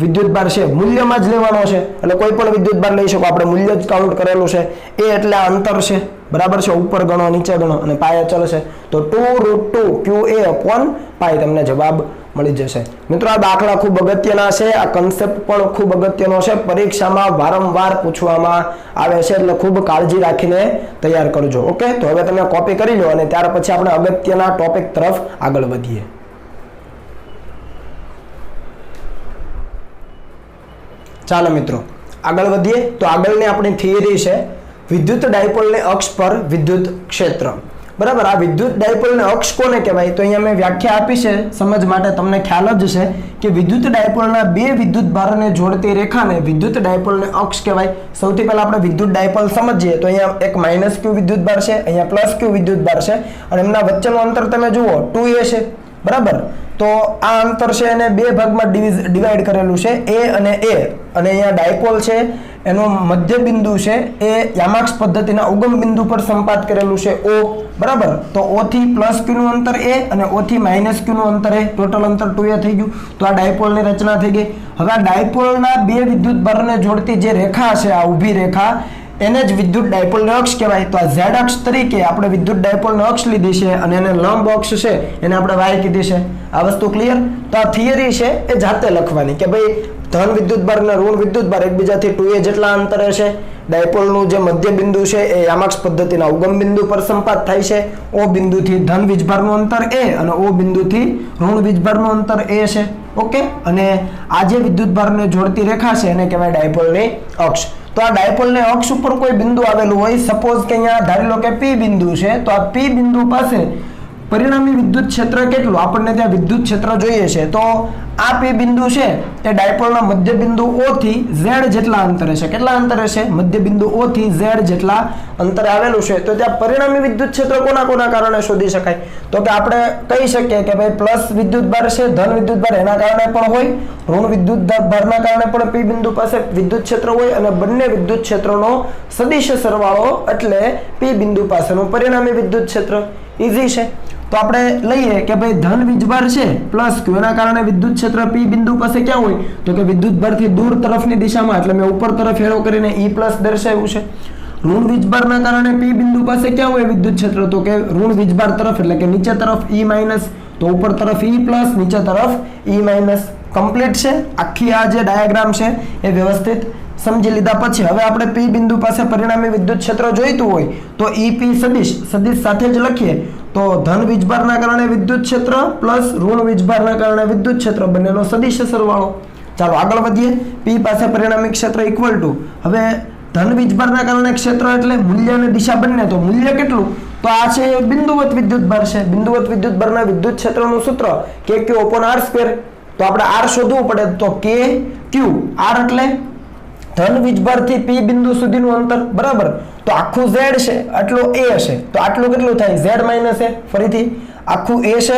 વિદ્યુતભાર છે મૂલ્યમાં જ લેવાનો છે એટલે કોઈ પણ વિદ્યુતભાર લઈ શકો, આપણે મૂલ્ય જ કાઉન્ટ કરેલું છે. એ એટલે આ અંતર છે, બરાબર છે, ઉપર ગણો નીચે ગણો અને પાય અચલ છે. તો 2√2 qa/π તમને જવાબ મળી જશે. મિત્રો આ દાખલા ખૂબ અગત્યના છે, આ કન્સેપ્ટ પણ ખૂબ અગત્યનો છે, પરીક્ષામાં વારંવાર પૂછવામાં આવે છે એટલે ખૂબ કાળજી રાખીને તૈયાર કરજો. ઓકે, તો હવે તમે કોપી કરી લો અને ત્યાર પછી આપણે અગત્યના ટોપિક તરફ આગળ વધીએ. ચાલો મિત્રો આગળ વધીએ. તો આગળની આપણી થિયરી છે વિદ્યુત ડાયપોલને અક્ષ પર વિદ્યુત ક્ષેત્ર. બરાબર, આ વિદ્યુત ડાયપોલને અક્ષ કોને કહેવાય? તો અહીંયા મેં વ્યાખ્યા આપી છે સમજ માટે, તમને ખ્યાલ જ છે કે વિદ્યુત ડાયપોલના બે વિદ્યુત ભારને જોડતી રેખાને વિદ્યુત ડાયપોલને અક્ષ કહેવાય. સૌથી પહેલા આપણે વિદ્યુત ડાયપોલ સમજીએ તો અહીંયા એક -q વિદ્યુત ભાર છે, અહીંયા +q વિદ્યુત ભાર છે અને એમના વચ્ચેનું અંતર તમે જુઓ 2a છે. બરાબર, તો આ અંતર છે એને બે ભાગમાં ડિવાઈડ કરેલું છે, a અને a. અને અહીંયા ડાયપોલ છે એનો મધ્ય બિંદુ છે એ યામાક્ષ પદ્ધતિના ઉગમ બિંદુ પર સંપાત કરેલું છે O. બરાબર, તો O થી +q નું અંતર a અને O થી -q નું અંતર a, ટોટલ અંતર 2a થઈ ગયું. તો આ ડાયપોલની રચના થઈ ગઈ. હવે આ ડાયપોલના બે વિદ્યુત ભારને જોડતી જે રેખા છે, આ ઊભી રેખા, એને જ વિદ્યુત ડાયપોલનો અક્ષ કહેવાય. તો આ z અક્ષ તરીકે આપણે વિદ્યુત ડાયપોલનો અક્ષ લીધી છે અને એને લંબ અક્ષ છે એને આપણે y કીધી છે. આ વસ્તુ ક્લિયર? તો આ થિયરી છે એ જાતે લખવાની કે ભાઈ ધન વિદ્યુતભાર અને ઋણ વિદ્યુતભાર એકબીજાથી 2a જેટલા અંતરે છે. ડાયપોલનું જે મધ્ય બિંદુ છે એ યામાક્ષ પદ્ધતિના ઉગમ બિંદુ પર સંપાત થાય છે. O બિંદુથી ધન વીજભારનું અંતર a અને O બિંદુથી ઋણ વીજભારનું અંતર a છે. ઓકે, અને આ જે વિદ્યુતભારને જોડતી રેખા છે એને કહેવાય ડાયપોલની અક્ષ. તો આ ડાયપોલને અક્ષ ઉપર કોઈ બિંદુ આવેલું હોય, સપોઝ કે અહીંયા ધારી લો કે p બિંદુ છે, તો આ p બિંદુ પાસે પરિણામી વિદ્યુત ક્ષેત્ર કેટલું? આપણને ત્યાં વિદ્યુત ક્ષેત્ર જોઈએ છે. તો આ p બિંદુ છે એ ડાયપોલના મધ્ય બિંદુ O થી z જેટલા અંતરે છે. કેટલા અંતરે છે? મધ્ય બિંદુ O થી z જેટલા અંતરે આવેલું છે. તો ત્યાં પરિણામી વિદ્યુત ક્ષેત્ર કોના કારણે શોધી શકાય? તો કે આપણે કહી શકીએ કે ભાઈ પ્લસ વિદ્યુત ભાર છે, ધન વિદ્યુત ભાર એના કારણે પણ હોય, ઋણ વિદ્યુત ભારના કારણે પણ p બિંદુ પાસે વિદ્યુત ક્ષેત્ર હોય અને બંને વિદ્યુત ક્ષેત્રનો સદિશ સરવાળો એટલે p બિંદુ પાસેનું પરિણામી વિદ્યુત ક્ષેત્ર. ઈઝી છે. તો આપણે લઈએ કે ભાઈ ધન વીજભાર છે +q, એના કારણે વિદ્યુત ક્ષેત્ર p બિંદુ પાસે ક્યાં હોય? તો કે વિદ્યુત ભારથી દૂર તરફની દિશામાં, એટલે મેં ઉપર તરફ એરો કરીને e+ દર્શાવ્યું છે. ઋણ વીજભારના કારણે p બિંદુ પાસે ક્યાં હોય વિદ્યુત ક્ષેત્ર? તો કે ઋણ વીજભાર તરફ, એટલે કે નીચે તરફ e-, તો ઉપર તરફ e+, નીચે તરફ e-. કમ્પ્લીટ છે. આખી આ જે ડાયાગ્રામ છે એ વ્યવસ્થિત સમજી લીધા પછી હવે આપણે p બિંદુ પાસે પરિણામી વિદ્યુત ક્ષેત્ર જોઈતું હોય તો EP સદિશ સાથે જ લખીએ તો ધન વીજભારના કારણે વિદ્યુત ક્ષેત્ર પ્લસ ઋણ વીજભારના કારણે વિદ્યુત ક્ષેત્ર બંનેનો સદિશ સરવાળો. ચાલો આગળ વધીએ. p પાસે પરિણામી ક્ષેત્ર ઇક્વલ ટુ, હવે ધન વીજભારના કારણે ક્ષેત્ર એટલે મૂલ્ય અને દિશા બંને, તો મૂલ્ય કેટલું? તો આ છે બિંદુવત વિદ્યુતભાર છે. બિંદુવત વિદ્યુતભારના વિદ્યુત ક્ષેત્રનું સૂત્ર kq/r². તો આપણે r શોધવું પડે તો kq, r એટલે ધન વીજભારથી p બિંદુ સુધીનું અંતર. બરાબર, તો આખું z છે આટલો a હશે, તો આટલું કેટલું થાય? z - a. ફરીથી આખું a છે,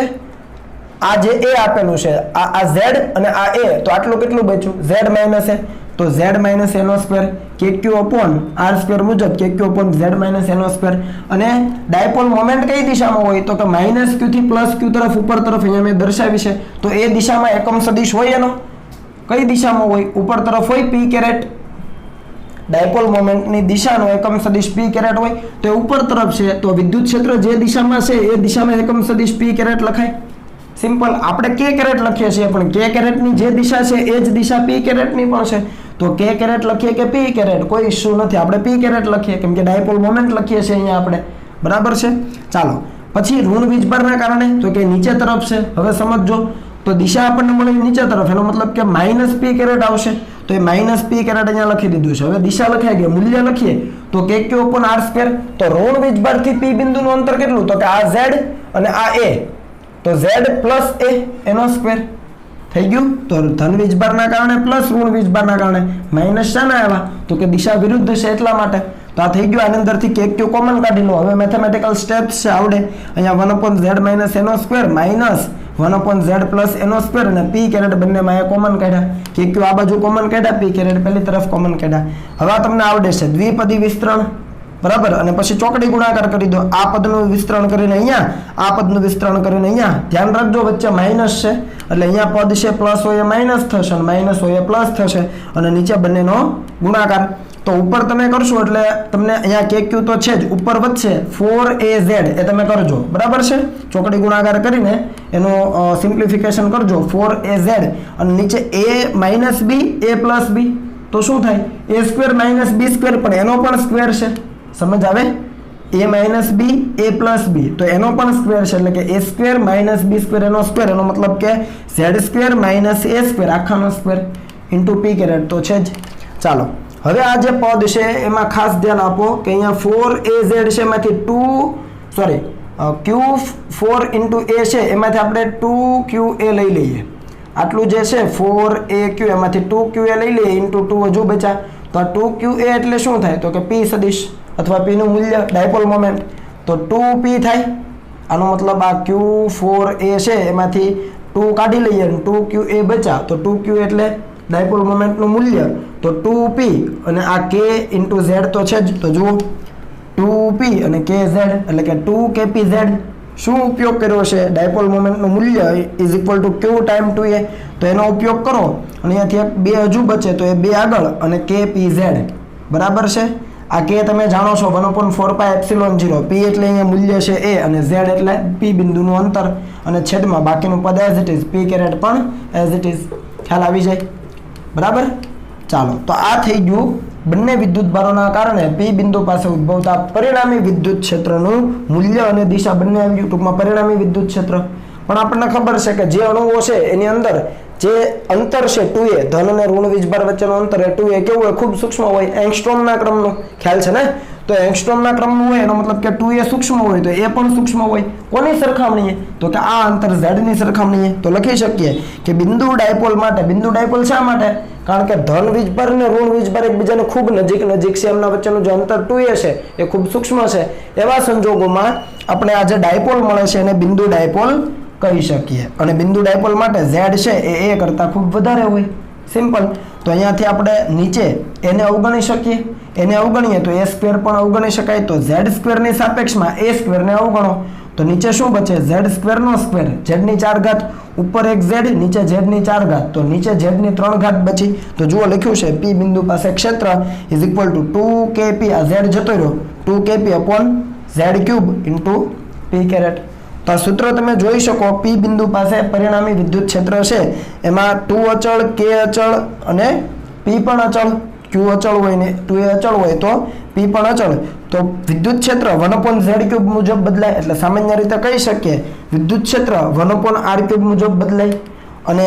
આ જે a આપેલું છે આ z અને આ a, તો આટલું કેટલું બચ્યું? z - a. તો z - a² kq/r² મુજબ kq/z - a². અને ડાયપોલ મોમેન્ટ કઈ દિશામાં હોય? તો કે -q થી +q તરફ, ઉપર તરફ અહીંયા મેં દર્શાવી છે. તો એ દિશામાં એકમ સદિશ હોય એનો કઈ દિશામાં હોય? ઉપર તરફ હોય p². ડાયપોલ મોમેન્ટની દિશાનો એકમ સદિશ p² હોય તો એ ઉપર તરફ છે, તો વિદ્યુત ક્ષેત્ર જે દિશામાં છે એ દિશામાં એકમ સદિશ p² લખાય. સિમ્પલ. આપણે k² લખીએ છીએ પણ k² ની જે દિશા છે એ જ દિશા p² ની પણ છે. તો k² લખીએ કે p², કોઈ ઇશ્યુ નથી, આપણે p² લખીએ કેમ કે ડાયપોલ મોમેન્ટ લખીએ છીએ અહીંયા આપણે. બરાબર છે. ચાલો પછી ઋણ વીજભારના કારણે, તો કે નીચે તરફ છે. હવે સમજો તો દિશા આપણને મળી નીચે તરફ, એનો મતલબ કે -p² આવશે. તો એ -p² અહીંયા લખી દીધું છે. હવે દિશા લખાઈ ગઈ, મૂલ્ય લખીએ તો kq/r². તો ઋણ વીજભારથી p બિંદુનું અંતર કેટલું? તો કે આ z અને આ a. તો z પ્લસ a એનો સ્ક્વેર થઈ ગયું. તો ધન વીજભારના કારણે પ્લસ ઋણ વીજભારના કારણે માઇનસ શાના આવ્યા તો કે દિશા વિરુદ્ધ છે એટલા માટે. તો આ થઈ ગયું. આની અંદરથી કે ક્યુ કોમન કાઢી લો. હવે મેથેમેટિકલ સ્ટેપ્સ છે આવડે. અહીંયા 1/z માઇનસ એનો સ્ક્વેર માઇનસ 1/z પ્લસ એનો સ્ક્વેર અને p કેરેટ બંનેમાં એ કોમન કાઢ્યા. કે ક્યુ આ બાજુ કોમન કાઢ્યા, p કેરેટ પેલી તરફ કોમન કાઢ્યા. હવે આ તમને આવડે છે દ્વિપદી વિસ્તરણ, બરાબર. અને પછી ચોકડી ગુણાકાર કરી દો. આ પદનું વિસ્તરણ કરીને અહીંયા, આ પદનું વિસ્તરણ કરીને અહીંયા. ધ્યાન રાખજો વચ્ચે માઇનસ છે એટલે અહીંયા પદ છે પ્લસ હોય એ માઇનસ થશે અને માઇનસ હોય એ પ્લસ થશે અને નીચે બંનેનો ગુણાકાર. તો ઉપર તમે કરશો એટલે તમને અહીંયા કે ક્યુ તો છે જ, ઉપર વધશે 4az એ તમે કરજો, બરાબર છે. ચોકડી ગુણાકાર કરીને એનું સિમ્પ્લિફિકેશન કરજો 4az અને નીચે a minus b a plus b તો શું થાય a square minus b square, પણ એનો પણ સ્ક્વેર છે. સમજ આવે? a minus b a plus b તો એનો પણ સ્ક્વેર છે એટલે કે a square minus b square એનો સ્ક્વેર, એનો મતલબ કે z square minus a square આખાનો સ્ક્વેર ઇન્ટુ p કેરેટ તો છે જ. ચાલો હવે આ જે પદ છે એમાં ખાસ ધ્યાન આપો કે અહીંયા 4az છે એમાંથી q4 ઇન્ટુ a છે એમાંથી આપણે 2qa લઈ લઈએ. આટલું જે છે 4aq એમાંથી 2qa લઈ લઈએ ઇન્ટુ 2 હજુ બચ્યા. તો આ 2qa એટલે શું થાય તો કે p સદિશ અથવા p નું મૂલ્ય ડાયપોલ મોમેન્ટ તો 2p થાય. આનો મતલબ આ q4a છે એમાંથી 2 કાઢી લઈએ અને 2qa બચ્યા તો 2q એટલે ડાયપોલ મોમેન્ટનું મૂલ્ય તો 2p અને આ k ઇન્ટુ z તો છે જ. તો જુઓ 2p અને kz એટલે કે 2kpz શું ઉપયોગ કર્યો છે ડાયપોલ મોમેન્ટનું મૂલ્ય is equal two q time 2a. તો એનો ઉપયોગ કરો અને અહીંયાથી 2 હજુ બચે તો એ 2 આગળ અને kpz, બરાબર છે. આ k તમે જાણો છો 1/4πε0, p એટલે અહીંયા મૂલ્ય છે a અને z એટલે p બિંદુનું અંતર અને છેદમાં બાકીનું પદ as it is p caret પણ એઝ ઇટ ઇઝ. ખ્યાલ આવી જાય, બરાબર. ચાલો તો આ થઈ ગયું બંને વિદ્યુતભારોના કારણે p બિંદુ પાસે ઉદ્ભવતા પરિણામી વિદ્યુત ક્ષેત્રનું મૂલ્ય અને દિશા બંને આવી ગયું. ટૂંકમાં પરિણામી વિદ્યુત ક્ષેત્ર. પણ આપણને ખબર છે કે જે અણુઓ છે એની અંદર જે અંતર છે 2a ધન અને ઋણ વીજભાર વચ્ચેનું અંતર એ 2a કેવું હોય ખૂબ સૂક્ષ્મ હોય, એંગસ્ટ્રોમના ક્રમનો ખ્યાલ છે ને. તો એંગસ્ટ્રોમના ક્રમનું હોય એનો મતલબ કે 2a સૂક્ષ્મ હોય તો એ પણ સૂક્ષ્મ હોય. કોની સરખામણીએ તો કે આ અંતર z ની સરખામણીએ. તો લખી શકીએ કે બિંદુ ડાયપોલ માટે, બિંદુ ડાયપોલ શા માટે કારણ કે ધન વીજભાર અને ઋણ વીજભાર એકબીજાને ખૂબ નજીક છે, એમના વચ્ચેનું જે અંતર 2a છે એ ખૂબ સૂક્ષ્મ છે. એવા સંજોગોમાં આપણે આ જે ડાયપોલ મળે છે એને બિંદુ ડાયપોલ કહી શકીએ. અને બિંદુ ડાયપોલ માટે z છે એ a કરતાં ખૂબ વધારે હોય. સિમ્પલ. તો અહીંયાથી આપણે નીચે એને અવગણી શકીએ. એને અવગણીએ તો a સ્ક્વેર પણ અવગણી શકાય. તો z સ્ક્વેરની સાપેક્ષમાં a સ્ક્વેરને અવગણો તો નીચે શું બચે z સ્ક્વેરનો સ્ક્વેર, z ની 4 ઘાત ઉપર એક z નીચે z ની 4 ઘાત તો નીચે z ની 3 ઘાત બચી. તો જુઓ લખ્યું છે p બિંદુ પાસે ક્ષેત્ર ઇઝ ઇક્વલ ટુ 2kp, આ z જતો રહ્યો 2kp upon z cube into p caret. તો આ સૂત્ર તમે જોઈ શકો p બિંદુ પાસે પરિણામી વિદ્યુત ક્ષેત્ર છે એમાં 2 અચળ k અચળ અને p પણ અચળ. q અચળ હોય ને 2a અચળ હોય તો p પણ અચળ. તો વિદ્યુત ક્ષેત્ર 1/z ક્યુબ મુજબ બદલાય. એટલે સામાન્ય રીતે કહી શકીએ વિદ્યુત ક્ષેત્ર 1/r ક્યુબ મુજબ બદલાય. અને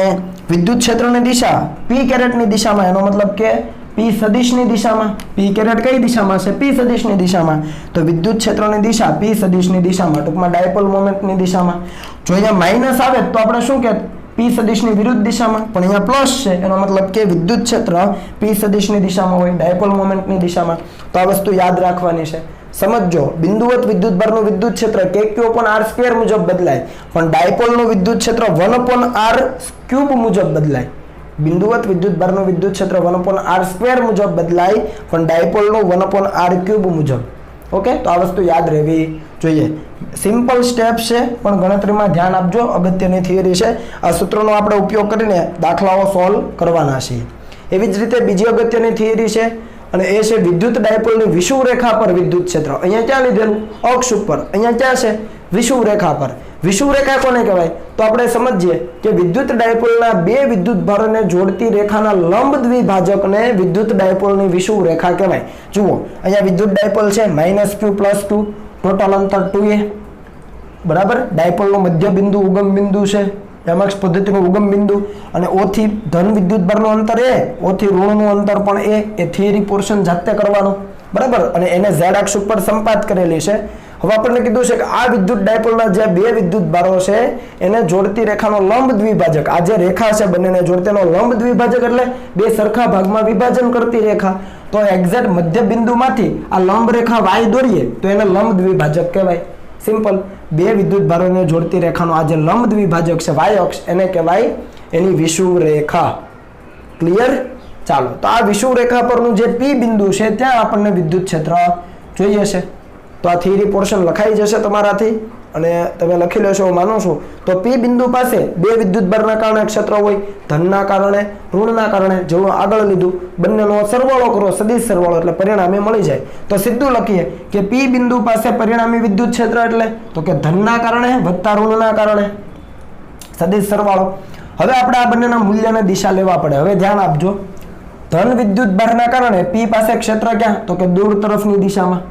વિદ્યુત ક્ષેત્રની દિશા p કેરેટની દિશામાં, એનો મતલબ કે p સદિશની દિશામાં. p કેરેટ કઈ દિશામાં છે? p સદિશની દિશામાં. તો વિદ્યુત ક્ષેત્રની દિશા p સદિશની દિશામાં, ટૂંકમાં ડાયપોલ મોમેન્ટની દિશામાં. જો અહીંયા માઇનસ આવે તો આપણે શું કહેત p સદિશની વિરુદ્ધ દિશામાં, પણ અહીંયા પ્લસ છે એનો મતલબ કે વિદ્યુત ક્ષેત્ર p સદિશની દિશામાં હોય, ડાયપોલ મોમેન્ટની દિશામાં. તો આ વસ્તુ યાદ રાખવાની છે. સમજો બિંદુવત વિદ્યુતભારનું વિદ્યુત ક્ષેત્ર kq/r² મુજબ બદલાય, પણ ડાયપોલનું વિદ્યુત ક્ષેત્ર 1/r³ મુજબ બદલાય. બિંદુવત વિદ્યુતભારનું વિદ્યુત ક્ષેત્ર 1/r² મુજબ બદલાય, પણ ડાયપોલનું 1/r³ મુજબ. ઓકે, તો આ વસ્તુ યાદ રહેવી જોઈએ. સિમ્પલ સ્ટેપ છે પણ ગણતરીમાં ધ્યાન આપજો, અગત્યની થિયરી છે. આ સૂત્રનો આપણે ઉપયોગ કરીને દાખલાઓ સોલ્વ કરવાના છીએ. એવી જ રીતે બીજી અગત્યની થિયરી છે અને એ છે વિદ્યુત ડાયપોલની વિષુવ રેખા પર વિદ્યુત ક્ષેત્ર. અહીંયા ક્યાં લીધેલું? અક્ષ ઉપર. અહીંયા ક્યાં છે? વિષુવ રેખા પર. વિષુવ રેખા કોને કહેવાય? તો આપણે સમજીએ કે વિદ્યુત ડાયપોલના બે વિદ્યુત ભારોને જોડતી રેખાના લંબ દ્વિભાજકને વિદ્યુત ડાયપોલની વિષુવ રેખા કહેવાય. જુઓ અહીંયા વિદ્યુત ડાયપોલ છે -q + 2, ટોટલ અંતર 2a, બરાબર. ડાયપોલનું મધ્ય બિંદુ ઉગમ બિંદુ છે એમએક્સ પદ્ધતિનું ઉગમ બિંદુ અને ઓ થી ધન વિદ્યુત ભારનું અંતર એ, ઓ થી ઋણનું અંતર પણ એ થિયરી પોર્શન જાતે કરવાનો, બરાબર, અને એને ઝેડ અક્ષ ઉપર સંપાત કરેલી છે. હવે આપણને કીધું છે કે આ વિદ્યુત ડાયપોલના જે બે વિદ્યુત ભારો છે એને જોડતી રેખાનો લંબ દ્વિભાજક, આ જે રેખા છે બંનેને જોડતીનો લંબ દ્વિભાજક એટલે બે સરખા ભાગમાં વિભાજન કરતી રેખા. તો એક્ઝેક્ટ મધ્ય બિંદુમાંથી આ લંબ રેખા વાય દોરીએ તો એને લંબ દ્વિભાજક કહેવાય. સિમ્પલ. બે વિદ્યુત ભારોને જોડતી રેખાનો આ જે લંબ દ્વિભાજક છે વાય અક્ષ, એને કહેવાય એની વિષુવ રેખા. ક્લિયર? ચાલો, તો આ વિષુવ રેખા પરનું જે પી બિંદુ છે ત્યાં આપણને વિદ્યુત ક્ષેત્ર જોઈએ છે. તો આ થિયરી પોર્શન લખાઈ જશે તમારાથી અને તમે લખી લેશો હું માનું છું. તો પી બિંદુ પાસે બે વિદ્યુત ભારના કારણે ક્ષેત્ર હોય, ધનના કારણે, ઋણના કારણે, જેવું આગળ લીધું, બંનેનો સરવાળો કરો, સદિશ સરવાળો એટલે પરિણામી મળી જાય. તો સીધું લખીએ કે પી બિંદુ પાસે પરિણામી વિદ્યુત ક્ષેત્ર એટલે તો કે ધનના કારણે વત્તા ઋણના કારણે સદિશ સરવાળો. હવે આપણે આ બંનેના મૂલ્યને દિશા લેવા પડે. હવે ધ્યાન આપજો, ધન વિદ્યુત ભારના કારણે પી પાસે ક્ષેત્ર ક્યાં? તો કે દૂર તરફની દિશામાં,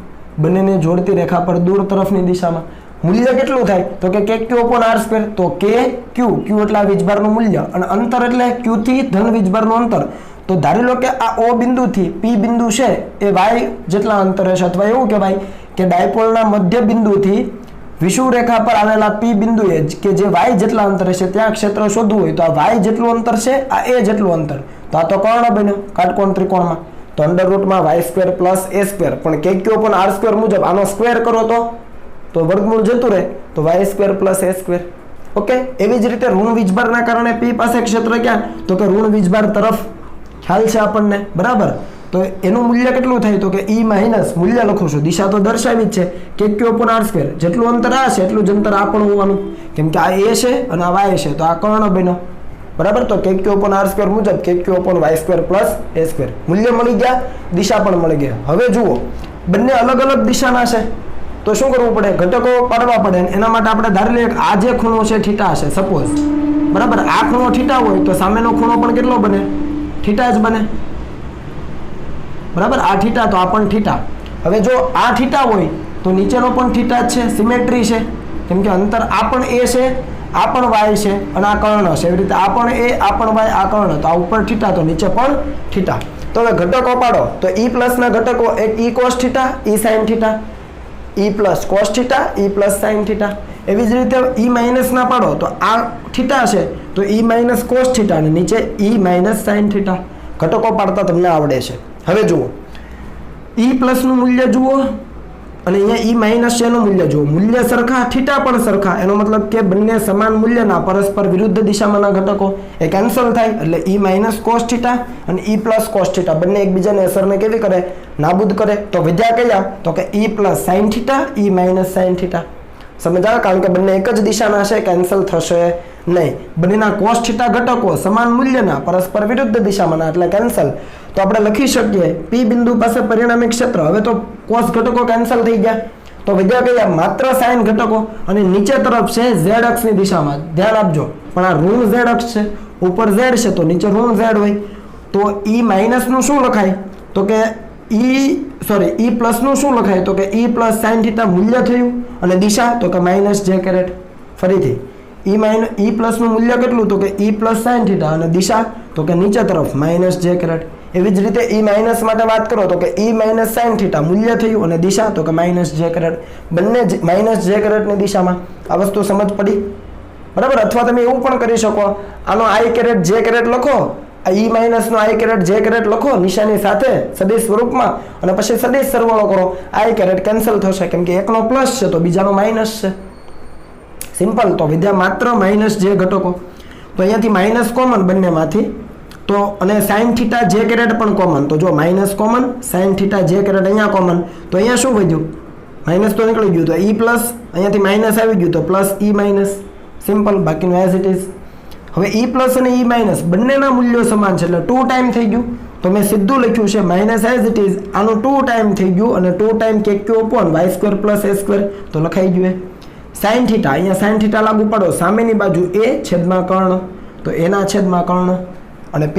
બંનેને જોડતી રેખા પર દૂર તરફની દિશામાં. મૂલ્ય કેટલું થાય? તો કે KQ/R². તો KQ, Q એટલે વીજભારનું મૂલ્ય અને અંતર એટલે Q થી ધન વીજભારનું અંતર. તો ધારી લો કે આ O બિંદુથી P બિંદુ છે એ y જેટલા અંતરે છે, અથવા એવું કહેવાય કે ડાયપોલના મધ્ય બિંદુથી વિષુવ રેખા પર આવેલા P બિંદુએ કે જે y જેટલા અંતરે છે ત્યાં ક્ષેત્ર શોધવું હોય તો આ y જેટલું અંતર છે, આ a જેટલું અંતર. તો આ તો કર્ણ બન્યો કાટકોણ ત્રિકોણમાં. તો √y² + a², પણ KQ/R² મુજબ આનો સ્ક્વેર કરો તો વર્ગમૂળ જતું રહે, તો y² + a². ઓકે. એવી જ રીતે ઋણ વીજભારના કારણે P પાસે ક્ષેત્ર ક્યાં? તો કે ઋણ વીજભાર તરફ. ખ્યાલ છે આપણને? બરાબર. તો એનું મૂલ્ય કેટલું થાય? તો કે E- મૂલ્ય લખું છું, દિશા તો દર્શાવી જ છે, KQ/R². જેટલું અંતર આ છે એટલું જ અંતર આ પણ હોવાનું, કેમ કે આ a છે અને આ y છે, તો આ કર્ણ બન્યો. બરાબર. તો KQ/R² મુજબ KQ/y² + a². મૂલ્ય મળી ગયા, દિશા પણ મળી ગયા. હવે જુઓ, બંને અલગ અલગ દિશાના છે તો શું કરવું પડે? ઘટકો પાડવા પડે. એના માટે આપણે ધારી લઈએ કે આ જે ખૂણો છે થીટા છે, સપોઝ, બરાબર. આ ખૂણો થીટા હોય તો સામેનો ખૂણો પણ કેટલો બને? થીટા જ બને, બરાબર. આ થીટા તો આ પણ થીટા. હવે જો આ થીટા હોય તો નીચેનો પણ થીટા જ છે, સિમેટ્રી છે, કેમ કે અંતર આ પણ a છે, આ પણ y છે અને આ કર્ણ છે. એવી રીતે આ પણ a, આ પણ y, આ કર્ણ. તો આ ઉપર થીટા તો નીચે પણ થીટા. તો હવે ઘટકો પાડો તો E+ ના ઘટકો એક E cos θ, E sin θ, E+ cos θ, E+ sin θ. એવી જ રીતે E- ના પાડો તો આ થીટા છે તો E- cos θ અને નીચે E- sin θ. ઘટકો પાડતા તમને આવડે છે. હવે જુઓ, E+ નું મૂલ્ય જુઓ અને અહીંયા E- છે એનું મૂલ્ય જુઓ. મૂલ્ય સરખા, થીટા પણ સરખા, એનો મતલબ કે બંને સમાન મૂલ્યના પરસ્પર વિરુદ્ધ દિશામાંના ઘટકો એ કેન્સલ થાય, એટલે E- cos θ અને E+ cos θ બંને એકબીજાને અસરને કેવી કરે? નાબૂદ કરે. તો વિદ્યા કયા? તો કે E+ sin θ, E- sin θ. સમજાય? કારણ કે બંને એક જ દિશાના છે, કેન્સલ થશે નહીં. બંનેના cos θ ઘટકો સમાન મૂલ્યના પરસ્પર વિરુદ્ધ દિશામાંના એટલે કેન્સલ. તો આપણે લખી શકીએ P બિંદુ પાસે પરિણામી ક્ષેત્ર. હવે તો cos ઘટકો કેન્સલ થઈ ગયા, તો વિદ્યા કયા? માત્ર sin ઘટકો અને નીચે તરફ છે z અક્ષની દિશામાં. ધ્યાન આપજો, પણ આ ઋણ z અક્ષ છે, ઉપર z છે તો નીચે ઋણ z હોય. તો E- નું શું લખાય? તો કે E+ નું શું લખાય? તો કે E+ sin θ મૂલ્ય થયું અને દિશા તો કે -j². ફરીથી E- નું મૂલ્ય કેટલું? તો કે E+ sin θ અને દિશા તો કે નીચે તરફ -j². એવી જ રીતે E- માટે વાત કરો તો કે E- sin θ મૂલ્ય થયું અને દિશા તો કે -j². બંને -j² દિશામાં. આ વસ્તુ સમજ પડી? બરાબર. અથવા તમે એવું પણ કરી શકો, આનો i-j² લખો, E- નો i-j² લખો નિશાની સાથે સદિશ સ્વરૂપમાં અને પછી સદિશ સરવાળો કરો. i કેન્સલ થશે, કેમ કે એકનો પ્લસ છે તો બીજાનો માઇનસ છે. સિમ્પલ. તો વિદ્યા માત્ર -j ઘટકો. તો અહીંયાથી માઇનસ કોમન બંનેમાંથી, તો અને sin θ j² પણ કોમન. તો જો માઇનસ કોમન, sin θ j² અહીંયા કોમન, તો અહીંયા શું વધ્યું? માઇનસ તો નીકળી ગયું, તો E+, અહીંયાથી માઇનસ આવી ગયું તો પ્લસ E-. સિમ્પલ. બાકીનું એઝ ઇટ ઇઝ. હવે E+ અને E- બંનેના મૂલ્યો સમાન છે એટલે 2 ટાઈમ થઈ ગયું. તો મેં સીધું લખ્યું છે માઇનસ એઝ ઇટ ઇઝ, આનું 2 ટાઈમ થઈ ગયું અને 2 ટાઈમ KQ/y² + a². તો લખાઈ ગયું. sin θ, અહીંયા sin θ લાગુ પાડો, સામેની બાજુ a છેદમાં કર્ણ, તો એના છેદમાં કર્ણ અને P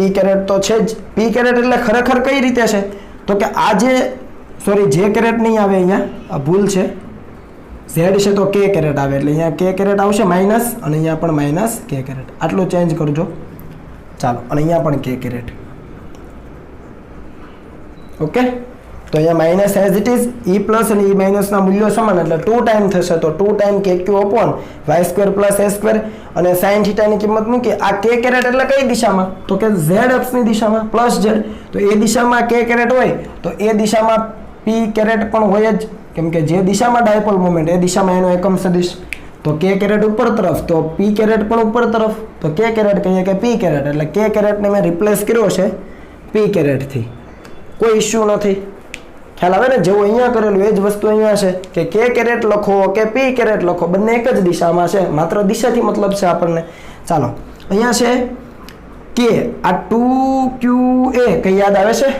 તો છે જ. P એટલે ખરેખર કઈ રીતે છે? તો કે આ જે j² નહીં આવે, અહીંયા આ ભૂલ છે, ઝેડ છે તો કે કેરેટ આવે એટલે અહીંયા કે કેરેટ આવશે માઇનસ અને અહીંયા પણ માઇનસ કે કેરેટ. આટલું ચેન્જ કરજો. ચાલો અને અહીંયા પણ કે કેરેટ. ઓકે, તો અહીંયા minus as it is E plus અને ઈ માઇનસના મૂલ્યો સમાન એટલે 2 ટાઈમ થશે તો 2 ટાઈમ કે ક્યુ અપોન વાય સ્ક્વેર પ્લસ એ સ્ક્વેર અને સાઇન થીટાની કિંમત મૂકી. આ કે કેરેટ એટલે કઈ દિશામાં? તો કે ઝેડ અક્ષની દિશામાં પ્લસ ઝેડ. તો એ દિશામાં કે કેરેટ હોય તો એ દિશામાં પી કેરેટ પણ હોય જ, કેમ કે જે દિશામાં ડાયપોલ મોમેન્ટ એ દિશામાં એનો એકમ સદિશ. તો કે કેરેટ ઉપર તરફ તો પી કેરેટ પણ ઉપર તરફ, તો કે કેરેટ કહીએ કે પી કેરેટ એટલે કે કેરેટને મેં રિપ્લેસ કર્યો છે પી કેરેટથી. કોઈ ઇશ્યુ નથી. ખ્યાલ આવે ને? જેવું અહીંયા કરેલું એ જ વસ્તુ અહીંયા છે કે કે કેરેટ લખો કે પી કેરેટ લખો, બંને એક જ દિશામાં છે, માત્ર દિશાથી મતલબ છે આપણને. ચાલો અહીંયા છે કે આ 2qa કઈ યાદ આવે છે?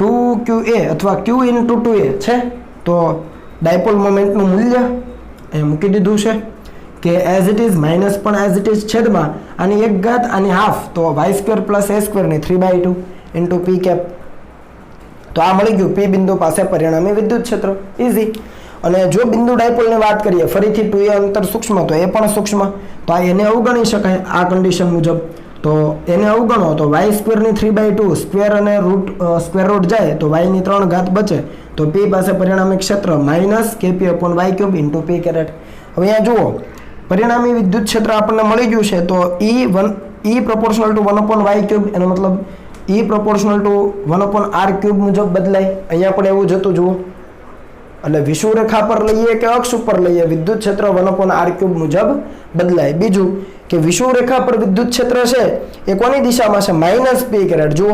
2qa અથવા q into 2a છે. તો ડાયપોલ મોમેન્ટનું મૂલ્ય અહીંયા મૂકી દીધું છે કે એઝ ઇટ ઇઝ માઇનસ પણ એઝ ઇટ ઇઝ છેદમાં આની 1 ઘાત આની હાફ તો વાય સ્ક્વેર પ્લસ એ સ્ક્વેરની 3/2 ઇન્ટુ પી કેપ. તો આ મળી ગયું પી બિંદુ પાસે પરિણામી વિદ્યુત ક્ષેત્ર. ઇઝી. અને જો બિંદુ ડાયપોલની વાત કરીએ ફરીથી 2a અંતર સૂક્ષ્મ તો એ પણ સૂક્ષ્મ, તો આ એને અવગણી શકાય આ કન્ડિશન મુજબ. તો એને અવગણો તો વાય સ્ક્વેરની 3/2 સ્ક્વેર અને સ્ક્વેર રૂટ જાય તો વાયની 3 ઘાત બચે. તો પી પાસે પરિણામી ક્ષેત્ર minus KP upon Y cube into P caret. હવે અહીંયા જુઓ પરિણામી વિદ્યુત ક્ષેત્ર આપણને મળી ગયું છે તો ઈ પ્રોપોર્શનલ ટુ 1/y ક્યુબ, એનો મતલબ ઈ પ્રોપોર્શનલ ટુ 1/r ક્યુબ મુજબ બદલાય. અહીંયા પણ એવું જતું જુઓ એટલે વિષુવરેખા પર લઈએ કે અક્ષ ઉપર લઈએ વિદ્યુત ક્ષેત્ર 1/r ક્યુબ મુજબ બદલાય. બીજું કે વિષુવરેખા પર વિદ્યુત ક્ષેત્ર છે એ કોની દિશામાં છે? માઇનસ પી કેરેટ. જુઓ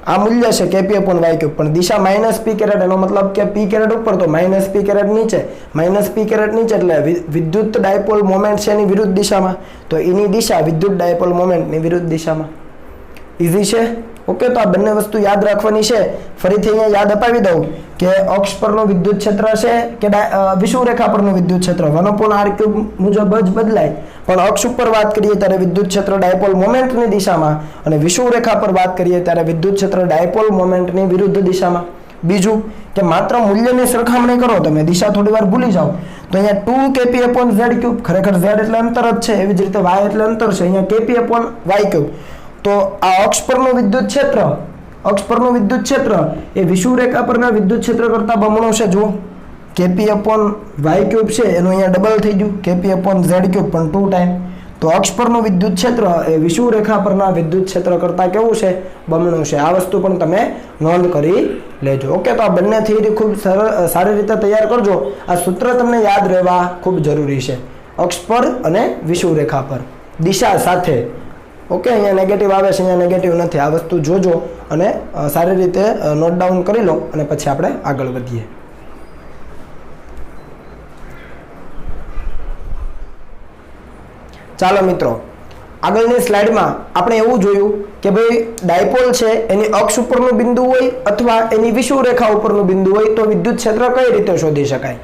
આ મૂલ્ય છે કેપી અપોન વાય ક્યુબ પણ દિશા માઇનસ પી કેરેટ, એનો મતલબ કે પી કેરેટ ઉપર તો માઇનસ પી કેરેટ નીચે, માઇનસ પી કેરેટ નીચે એટલે વિદ્યુત ડાયપોલ મોમેન્ટ છે એની વિરુદ્ધ દિશામાં, તો એની દિશા વિદ્યુત ડાયપોલ મોમેન્ટની વિરુદ્ધ દિશામાં. ઇઝી છે. ઓકે, તો આ બંને વસ્તુ યાદ રાખવાની છે. ફરીથી અહીંયા યાદ અપાવી દઉં કે અક્ષ પરનું વિદ્યુત ક્ષેત્ર છે કે વિષુવરેખા પરનું વિદ્યુત ક્ષેત્ર 1/r ક્યુબ મુજબ જ બદલાય, પણ અક્ષ ઉપર વાત કરીએ ત્યારે વિદ્યુત ક્ષેત્ર ડાયપોલ મોમેન્ટની દિશામાં અને વિષુવરેખા પર વાત કરીએ ત્યારે વિદ્યુત ક્ષેત્ર ડાયપોલ મોમેન્ટની વિરુદ્ધ દિશામાં. બીજું કે માત્ર મૂલ્યની સરખામણી કરો તમે, દિશા થોડી વાર ભૂલી જાઓ તો અહીંયા 2 kp અપોન z ક્યુબ, ખરેખર z એટલે અંતર જ છે, એવી જ રીતે y એટલે અંતર છે, અહીંયા kp અપોન y ક્યુબ. તો આ અક્ષ પરનું વિદ્યુત ક્ષેત્ર એ વિષુવરેખા પરના વિદ્યુત ક્ષેત્ર કરતા બમણું છે. જુઓ કેપી અપોન વાય ક્યુબ છે એનું અહીંયા ડબલ થઈ ગયું, કેપી અપોન ઝેડ ક્યુબ પણ 2 ટાઈમ. તો અક્ષ પરનું વિદ્યુત ક્ષેત્ર એ વિષુવરેખા પરના વિદ્યુત ક્ષેત્ર કરતા કેવું છે? બમણું છે. આ વસ્તુ પણ તમે નોંધ કરી લેજો. ઓકે, તો આ બંને થિયરી ખૂબ સારી રીતે તૈયાર કરજો. આ સૂત્ર તમને યાદ રહેવા ખૂબ જરૂરી છે. અક્ષ પર અને વિષુવરેખા પર દિશા સાથે. ઓકે, અહીંયા નેગેટિવ આવે છે, અહીંયા નેગેટિવ નથી. આ વસ્તુ જોજો અને સારી રીતે નોટ ડાઉન કરી લો અને પછી આપણે આગળ વધીએ. ચાલો મિત્રો, આગળની સ્લાઇડમાં આપણે એવું જોયું કે ભાઈ ડાયપોલ છે એની અક્ષ ઉપરનું બિંદુ હોય અથવા એની વિષુવરેખા ઉપરનું બિંદુ હોય તો વિદ્યુત ક્ષેત્ર કઈ રીતે શોધી શકાય.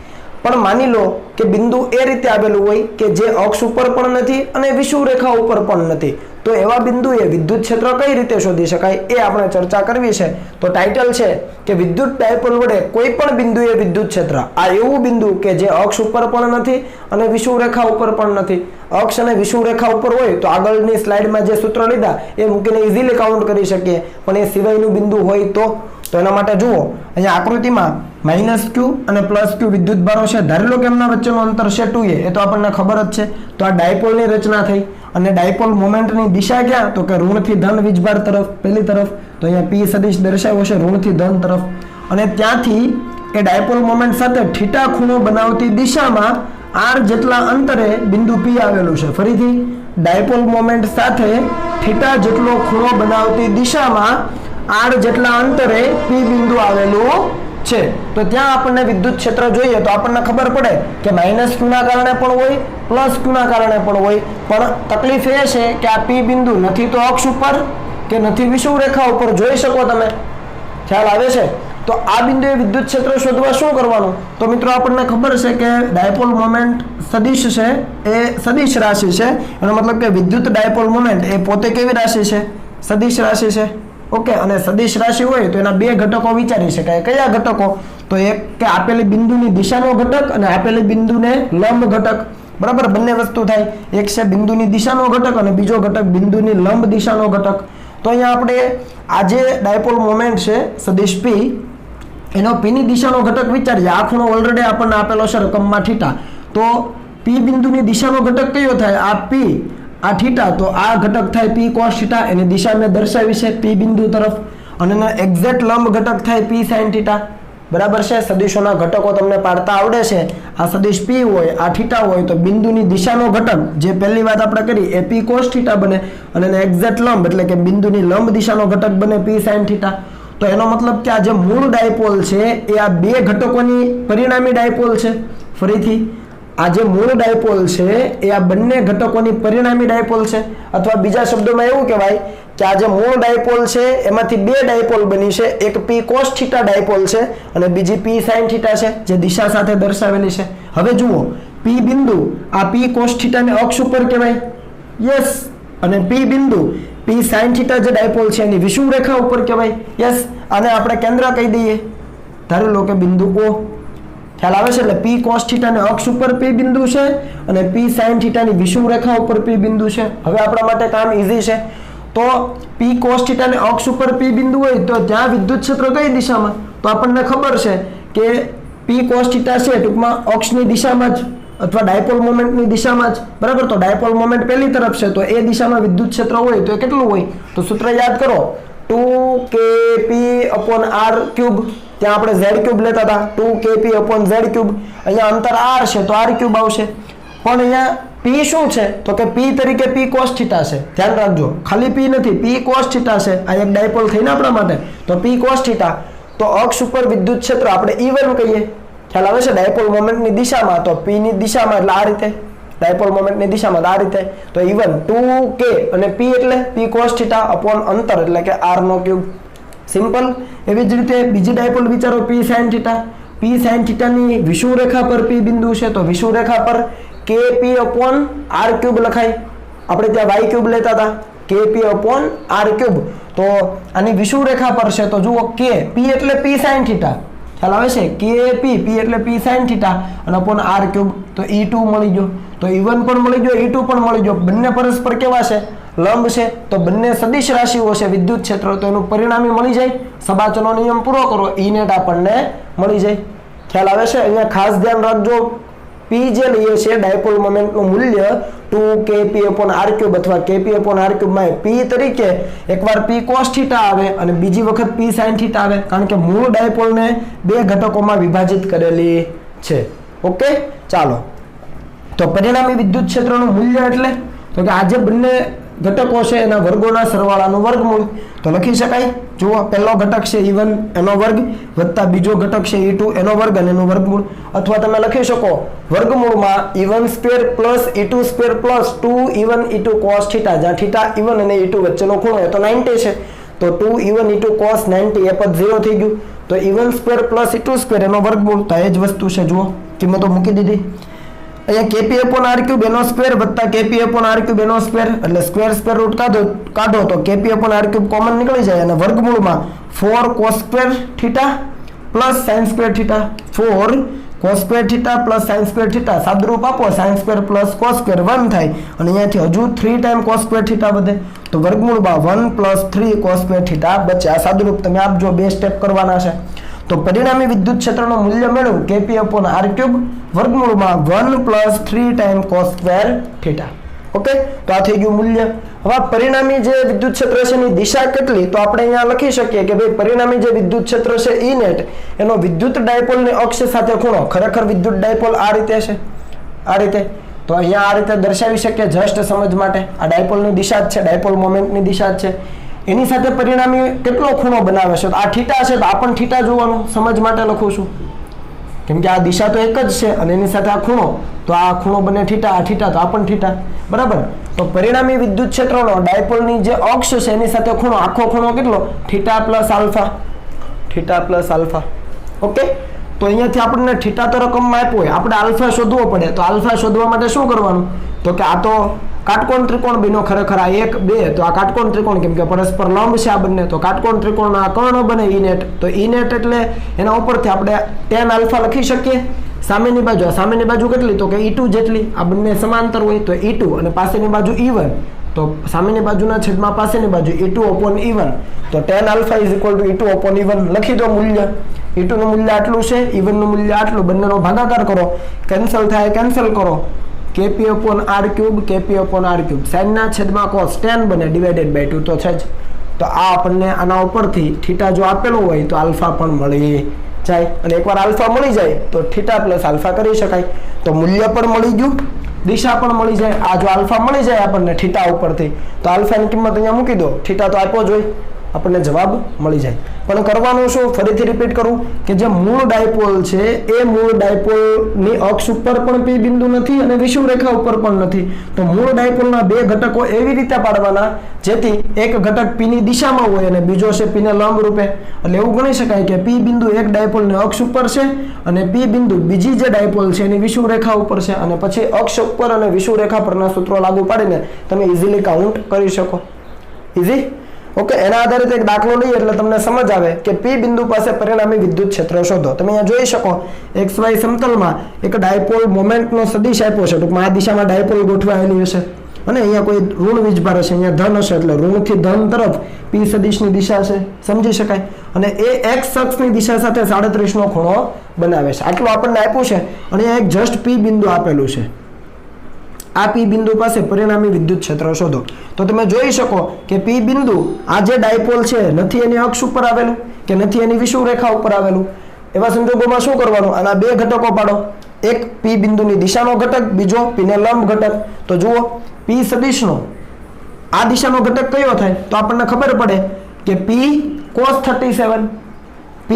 પણ માની લો કે બિંદુ એ રીતે આવેલું હોય કે જે અક્ષ ઉપર પણ નથી અને વિષુવરેખા ઉપર પણ નથી, તો એવા બિંદુએ વિદ્યુત ક્ષેત્ર કઈ રીતે શોધી શકાય એ આપણે ચર્ચા કરવી છે. તો ટાઇટલ છે કે વિદ્યુત ડાયપોલ વડે કોઈ પણ બિંદુએ વિદ્યુત ક્ષેત્ર. આ એવું બિંદુ કે જે અક્ષ ઉપર પણ નથી અને વિષુવરેખા ઉપર પણ નથી. અક્ષ અને વિષુવરેખા ઉપર હોય તો આગળની સ્લાઇડમાં જે સૂત્ર લીધા એ મૂકીને ઇઝીલી કાઉન્ટ કરી શકીએ, પણ એ સિવાયનું બિંદુ હોય તો એના માટે જુઓ અહીંયા આકૃતિમાં માઇનસ ક્યુ અને પ્લસ ક્યુ વિદ્યુત ભારો છે. ધારી લો કે એમના વચ્ચેનું અંતર છે 2a, એ તો આપણને ખબર જ છે. તો આ ડાયપોલની રચના થઈ અને ડાયપોલ મોમેન્ટની દિશા ક્યાં? તો કે ઋણથી ધન વીજભાર તરફ, પહેલી તરફ. તો અહીંયા પી સદિશ દર્શાવ્યો છે ઋણથી ધન તરફ, અને ત્યાંથી એ ડાયપોલ મોમેન્ટ સાથે થીટા ખૂણો બનાવતી દિશામાં r જેટલા અંતરે બિંદુ P આવેલું છે. ફરીથી ડાયપોલ મોમેન્ટ સાથે થીટા જેટલો ખૂણો બનાવતી દિશામાં r જેટલા અંતરે P બિંદુ આવેલું છે. તો ત્યાં આપણને વિદ્યુત ક્ષેત્ર જોઈએ તો આપણને ખબર પડે કે માઇનસ q ના કારણે પણ હોય, પ્લસ q ના કારણે પણ હોય, પણ તકલીફ એ છે કે આ P બિંદુ નથી તો અક્ષ ઉપર કે નથી વિષુવરેખા ઉપર. જોઈ શકો તમે, ખ્યાલ આવે છે? તો આ બિંદુએ વિદ્યુત ક્ષેત્ર શોધવા શું કરવાનું? તો મિત્રો આપણને ખબર છે કે ડાયપોલ મોમેન્ટ સદિશ છે એ સદિશ રાશિ છે, એનો મતલબ કે વિદ્યુત ડાયપોલ મોમેન્ટ એ પોતે કેવી રાશિ છે? સદિશ રાશિ છે. ઓકે, અને સદિશ રાશિ હોય તો એના બે ઘટકો વિચારી શકાય. કયા ઘટકો? તો એક કે આપેલી બિંદુની દિશાનો ઘટક અને આપેલી બિંદુને લંબ ઘટક, બરાબર, બંને વસ્તુ થાય. એક છે બિંદુની દિશાનો ઘટક અને બીજો ઘટક બિંદુની લંબ દિશાનો ઘટક. તો અહીંયા આપણે આ જે ડાયપોલ મોમેન્ટ છે સદિશ P, એનો P ની દિશાનો ઘટક વિચારીએ. આ ખૂણો ઓલરેડી આપણને આપેલો છે રકમમાં θ. તો P બિંદુની દિશાનો ઘટક કયો થાય? આ P, આ θ. તો આ ઘટક થાય P cos θ. એની દિશા મેં દર્શાવી છે P બિંદુ તરફ. અને એનો એક્ઝેક્ટ લંબ ઘટક થાય P sin θ. બરાબર છે. સદિશોના ઘટકો તમને પાડતા આવડે છે. આ સદિશ P હોય, આ θ હોય, તો બિંદુની દિશાનો ઘટક જે પહેલી વાત આપણે કરી એ P cos θ બને અને એનો એક્ઝેક્ટ લંબ એટલે કે બિંદુની લંબ દિશાનો ઘટક બને P sin θ. તો એનો મતલબ કે આ જે મૂળ ડાયપોલ છે એ આ બે ઘટકોની પરિણામી ડાયપોલ છે. ફરીથી આ જે મૂળ ડાયપોલ છે એ આ બંને ઘટકોની પરિણામી ડાયપોલ છે. અથવા બીજા શબ્દોમાં એવું કહેવાય કે આ જે મૂળ ડાયપોલ છે એમાંથી બે ડાયપોલ બની છે. એક P cos θ ડાયપોલ છે અને બીજી P sin θ છે, જે દિશા સાથે દર્શાવેલી છે. હવે જુઓ, P બિંદુ આ P cos θ ને અક્ષ ઉપર કહેવાય, યસ, અને P બિંદુ P sin θ જે ડાયપોલ છે એની વિષુવ રેખા ઉપર કહેવાય, યસ. આને આપણે કેન્દ્ર કહી દઈએ. ધારી લો કે બિંદુ O, ખ્યાલ આવે છે? એટલે P cos θ ને અક્ષ ઉપર P બિંદુ છે અને P sin θ ની વિષુવ રેખા ઉપર P બિંદુ છે. હવે આપણા માટે કામ ઈઝી છે. તો P cos θ ને અક્ષ ઉપર P બિંદુ હોય તો ત્યાં વિદ્યુત ક્ષેત્ર કઈ દિશામાં? તો આપણને ખબર છે કે P cos θ છે ટૂંકમાં અક્ષની દિશામાં જ અથવા ડાયપોલ મોમેન્ટની દિશામાં જ, બરાબર. તો ડાયપોલ મોમેન્ટ પહેલી તરફ છે તો એ દિશામાં વિદ્યુત ક્ષેત્ર હોય તો એ કેટલું હોય? તો સૂત્ર યાદ કરો, 2kp/r³. ત્યાં આપણે z³ લેતા હતા, 2kp/z³. અહીંયા અંતર r છે તો r³ આવશે. પણ અહીંયા P શું છે? તો કે P તરીકે P cos θ છે. ધ્યાન રાખજો, ખાલી P નથી, P cos θ છે. આ એક ડાયપોલ થઈને આપણા માટે. તો P cos θ, તો અક્ષ ઉપર વિદ્યુત ક્ષેત્ર આપણે E1 કહીએ. ખ્યાલ આવે છે? ડાયપોલ મોમેન્ટની દિશામાં તો P ની દિશામાં એટલે આ રીતે, ડાયપોલ મોમેન્ટની દિશામાં આ રીતે. તો E1 2k અને P એટલે P cos θ અપોન અંતર એટલે કે r³. સિમ્પલ. એવી જ રીતે બીજી ડાયપોલ વિચારો, P sin θ. P sin θ ની વિષુવ રેખા પર P બિંદુ છે તો વિષુવ રેખા પર kp/r³ લખાય. આપણે ત્યાં y³ લેતા હતા, kp/r³. તો આની વિષુવ રેખા પર છે તો જુઓ k, P એટલે P sin θ. ખ્યાલ આવે છે? kp, P એટલે P sin θ અને અપોન r³. તો E2 મળી ગયો. તો E1 પણ મળી ગયો, E2 પણ મળી ગયો. બંને પરસ્પર કેવા છે? લંબ છે. તો બંને સદિશ રાશિઓ છે વિદ્યુત ક્ષેત્ર, તો એનું પરિણામી મળી જાય. સબાચનો નિયમ પૂરો કરો, E નેટ આપણને મળી જાય. ખ્યાલ આવે છે? અહીંયા ખાસ ધ્યાન રાખજો, P જે લઈએ છે ડાયપોલ મોમેન્ટનું મૂલ્ય 2kp/r³ અથવા kp/r³ માં P તરીકે એકવાર P cos θ આવે અને બીજી વખત P sin θ આવે, કારણ કે મૂળ ડાયપોલને બે ઘટકોમાં વિભાજિત કરેલી છે. ઓકે, ચાલો. તો પરિણામી વિદ્યુત ક્ષેત્રનું મૂલ્ય એટલે તો કે આ જે બંને ઘટકો છે એના વર્ગોના સરવાળાનું વર્ગમૂળ. તો લખી શકાય, જુઓ, પહેલો ઘટક છે E1 એનો વર્ગ વત્તા બીજો ઘટક છે E2 એનો વર્ગ અને એનું વર્ગમૂળ. અથવા તમે લખી શકો વર્ગમૂળમાં E1² + E2² + 2E1 E2 cos θ, જ્યાં θ E1 અને E2 વચ્ચેનો ખૂણો એ તો 90 છે. તો 2E1 E2 cos 90 એ પદ 0 થઈ ગયું. તો E1² + E2² એનો વર્ગમૂળ, તો એ જ વસ્તુ છે. જુઓ, કિંમતો મૂકી દીધી. અહીંયા kp/r³ એનો સ્ક્વેર વત્તા kp/r³ એનો સ્ક્વેર, એટલે સ્ક્વેર રૂટ કાઢો તો kp/r³ કોમન નીકળી જાય અને વર્ગમૂળમાં 4 cos² θ + sin² θ, 4 cos² θ + sin² θ, સાદુરૂપ આપો sin² + cos² 1 થાય અને અહીંયાથી હજુ 3 ટાઈમ cos² θ વધે તો વર્ગમૂળમાં 1 + 3 cos² θ બચે. આ સાદુરૂપ તમે આપજો, બે સ્ટેપ કરવાના છે. તો પરિણામી વિદ્યુત ક્ષેત્રનું મૂલ્ય મેળવ્યું kp/r³ વર્ગમૂળમાં 1 + 3 ટાઈમ cos² θ. ઓકે, તો આ થઈ ગયું મૂલ્ય. હવે પરિણામી જે વિદ્યુત ક્ષેત્ર છે એની દિશા કેટલી? તો આપણે અહીંયા લખી શકીએ કે ભાઈ પરિણામી જે વિદ્યુત ક્ષેત્ર છે E નેટ એનો વિદ્યુત ડાયપોલની અક્ષ સાથે ખૂણો, ખરેખર વિદ્યુત ડાયપોલ આ રીતે છે, આ રીતે. તો અહીંયા આ રીતે દર્શાવી શકીએ જસ્ટ સમજ માટે. આ ડાયપોલની દિશા જ છે, ડાયપોલ મોમેન્ટની દિશા જ છે. એની સાથે પરિણામી કેટલો ખૂણો બનાવે છે? તો આ θ છે તો આ પણ θ જોવાનું, સમજ માટે લખું છું, કેમ કે આ દિશા તો એક જ છે અને એની સાથે આ ખૂણો, તો આ ખૂણો બને θ, આ θ તો આ પણ θ, બરાબર. તો પરિણામી વિદ્યુત ક્ષેત્રનો ડાયપોલની જે અક્ષ છે એની સાથે ખૂણો, આખો ખૂણો કેટલો? θ + α. ઓકે, તો અહીંયાથી આપણને θ તો રકમમાં આપ્યો હોય, આપણે આલ્ફા શોધવો પડે. તો આલ્ફા શોધવા માટે શું કરવાનું? તો કે આ તો કાટકોણ ત્રિકોણ બન્યો ખરેખર આ 1 2 તો આ કાટકોણ ત્રિકોણ કેમ કે પરસ્પર લંબ છે આ બંને તો કાટકોણ ત્રિકોણના કર્ણ બને E net તો E net એટલે એના ઉપરથી આપણે tan આલ્ફા લખી શકીએ સામેની બાજુ કેટલી તો કે E2 જેટલી આ બંને સમાંતર હોય તો E2 અને પાસેની બાજુ E1 તો સામેની બાજુના છેદમાં પાસેની બાજુ E2/E1 તો tan આલ્ફા E2/E1 લખી દો મૂલ્ય E2 નું મૂલ્ય આટલું છે E1 નું મૂલ્ય આટલું બંનેનો ભાગાકાર કરો કેન્સલ થાય કેન્સલ કરો kp/r3 sin ના છેદમાં cos tan બને ડિવાઇડેડ બાય 2 તો છે જ તો આ આપણને આના ઉપરથી થીટા જો આપેલું હોય તો આલ્ફા પણ મળી જાય અને એકવાર આલ્ફા મળી જાય તો થીટા પ્લસ આલ્ફા કરી શકાય તો મૂલ્ય પણ મળી ગયું દિશા પણ મળી જાય આ જો આલ્ફા મળી જાય આપણને થીટા ઉપરથી તો આલ્ફાની કિંમત અહીંયા મૂકી દો થીટા તો આપ્યો જ હોય આપણને જવાબ મળી જાય પણ કરવાનું શું ફરીથી રિપીટ કરું કે જે મૂળ ડાયપોલ છે એ મૂળ ડાયપોલની અક્ષ ઉપર પણ P બિંદુ નથી અને વિષુવરેખા ઉપર પણ નથી તો મૂળ ડાયપોલના બે ઘટકો એવી રીતે પાડવાના જેથી એક ઘટક P ની દિશામાં હોય અને બીજો છે P ને લંબ રૂપે એટલે એવું ગણી શકાય કે P બિંદુ એક ડાયપોલની અક્ષ ઉપર છે અને P બિંદુ બીજી જે ડાયપોલ છે એની વિષુવરેખા ઉપર છે અને પછી અક્ષ ઉપર અને વિષુવરેખા પરના સૂત્રો લાગુ પાડીને તમે ઇઝીલી કાઉન્ટ કરી શકો ઇઝી ઓકે એના આધારિત એક દાખલો લઈએ એટલે તમને સમજ આવે કે P બિંદુ પાસે પરિણામી વિદ્યુત ક્ષેત્ર શોધો તમે અહીંયા જોઈ શકો XY સમતલમાં એક ડાયપોલ મોમેન્ટનો સદિશ આપ્યો છે ટૂંકમાં આ દિશામાં ડાયપોલ ગોઠવાયેલી હશે અને અહીંયા કોઈ ઋણ વીજભાર હશે અહીંયા ધન હશે એટલે ઋણથી ધન તરફ P સદિશની દિશા છે સમજી શકાય અને એ x અક્ષની દિશા સાથે 37 નો ખૂણો બનાવે છે આટલું આપણને આપ્યું છે અને અહીંયા એક જસ્ટ P બિંદુ આપેલું છે આ P બિંદુ પાસે પરિણામી વિદ્યુત ક્ષેત્ર શોધો તો તમે જોઈ શકો કે P બિંદુ આ જે ડાયપોલ છે નથી એની અક્ષ ઉપર આવેલું કે નથી એની વિષુવરેખા ઉપર આવેલું એવા સંજોગોમાં શું કરવાનું આના બે ઘટકો પાડો એક P બિંદુની દિશાનો ઘટક બીજો P ને લંબ ઘટક તો જુઓ P સદિશનો આ દિશાનો ઘટક કયો થાય તો આપણને ખબર પડે કે P cos 37 P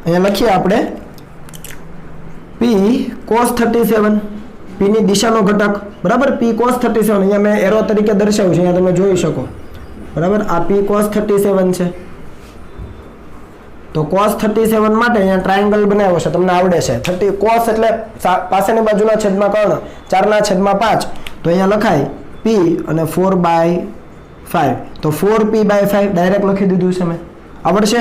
અહીંયા લખીએ આપણે P cos 37 P ની દિશાનો ઘટક બરાબર P cos 37 અહીંયા મેં એરો તરીકે દર્શાવ્યું છે અહીંયા તમે જોઈ શકો બરાબર આ P cos 37 છે તો cos 37 માટે અહીંયા ટ્રાયેંગલ બનાવ્યો છે તમને આવડે છે 30 cos એટલે પાસેની બાજુના છેદમાં કર્ણ 4/5 તો અહીંયા લખાય P અને 4/5 તો 4P/5 ડાયરેક્ટ લખી દીધું છે મેં આવડશે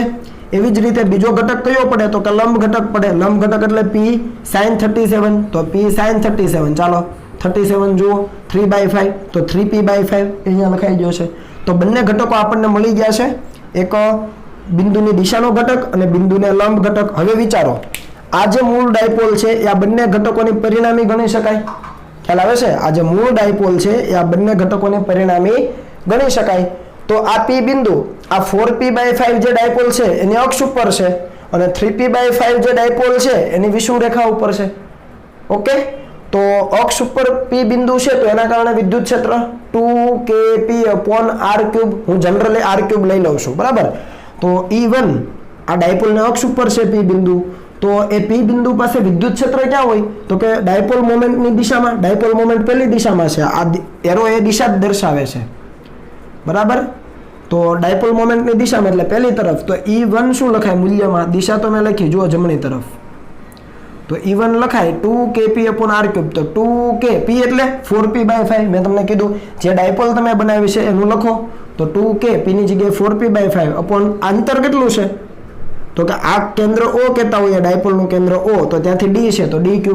એવી જ રીતે બીજો ઘટક કયો પડે તો કે લંબ ઘટક પડે લંબ ઘટક એટલે P sin 37 તો P sin 37 ચાલો 37 જુઓ 3/5 તો 3P/5 અહીંયા લખાઈ ગયો છે તો બંને ઘટકો આપણને મળી ગયા છે એક બિંદુની દિશાનો ઘટક અને બિંદુને લંબ ઘટક હવે વિચારો આ જે મૂળ ડાયપોલ છે એ આ બંને ઘટકોની પરિણામી ગણી શકાય ખ્યાલ આવે છે આ જે મૂળ ડાયપોલ છે એ આ બંને ઘટકોની પરિણામી ગણી શકાય તો આ P બિંદુ આ 4P/5 જે ડાયપોલ છે એની અક્ષ ઉપર છે અને 3P/5 જે ડાયપોલ છે એની વિષુવરેખા ઉપર છે ઓકે તો અક્ષ ઉપર P બિંદુ છે તો એના કારણે વિદ્યુત ક્ષેત્ર 2kP/r3 હું જનરલી r3 લઈ લઉં છું બરાબર તો E1 આ ડાયપોલની અક્ષ ઉપર છે P બિંદુ તો એ P બિંદુ પાસે વિદ્યુત ક્ષેત્ર ક્યાં હોય તો કે ડાયપોલ મોમેન્ટની દિશામાં ડાયપોલ મોમેન્ટ પહેલી દિશામાં છે આ એરો એ દિશા જ દર્શાવે છે બરાબર તો ડાયપોલ મોમેન્ટની દિશામાં એટલે પહેલી તરફ તો E1 શું લખાય મૂલ્યમાં દિશા તો મેં લખી જુઓ જમણી તરફ તો E1 લખાય 2kP/r3 તો 2k P એટલે 4P/5 મેં તમને કીધું જે ડાયપોલ તમે બનાવી છે એનું લખો તો 2k P ની જગ્યાએ 4P/5 અપોન અંતર કેટલું છે તો કે આ કેન્દ્ર O કહેતા હોય ડાયપોલનું કેન્દ્ર O તો ત્યાંથી D છે તો D3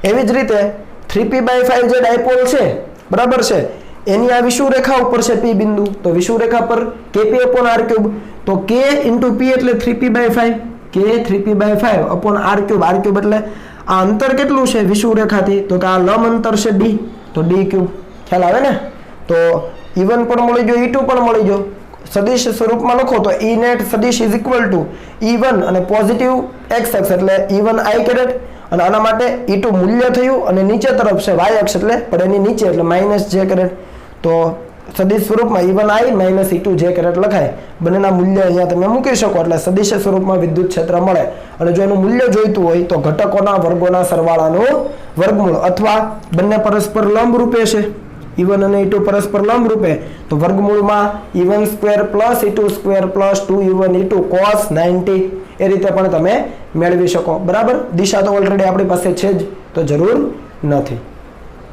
એવી જ રીતે 3P/5 જે ડાયપોલ છે બરાબર છે એની આ વિષુવરેખા ઉપર છે P બિંદુ તો વિષુવરેખા પર kP/r3 તો k * P એટલે 3P/5 k 3P/5 upon r3 એટલે આ અંતર કેટલું છે વિષુવરેખાથી તો કે આ લંબ અંતર છે D તો D3 ખ્યાલ આવે ને તો E1 પણ મળી ગયો E2 પણ મળી ગયો સદિશ સ્વરૂપમાં લખો તો E net સદિશ = E1 અને પોઝિટિવ x અક્ષ એટલે E1 i કેરેટ અને આના માટે E2 મૂલ્ય થયું અને નીચે તરફ છે y અક્ષ એટલે પડેની નીચે એટલે -j કેરેટ તો સદિશ સ્વરૂપમાં E1 i - E2 j caret લખાય બંનેના મૂલ્ય અહીંયા તમે મૂકી શકો એટલે સદિશ સ્વરૂપમાં વિદ્યુત ક્ષેત્ર મળે અને જો એનું મૂલ્ય જોઈતું હોય તો ઘટકોના વર્ગોના સરવાળાનું વર્ગમૂળ અથવા બંને પરસ્પર લંબ રૂપે છે E1 અને E2 પરસ્પર લંબ રૂપે તો વર્ગમૂળમાં E1² + E2² + 2E1 E2 cos 90 એ રીતે પણ તમે મેળવી શકો બરાબર દિશા તો ઓલરેડી આપણી પાસે છે જ તો જરૂર નથી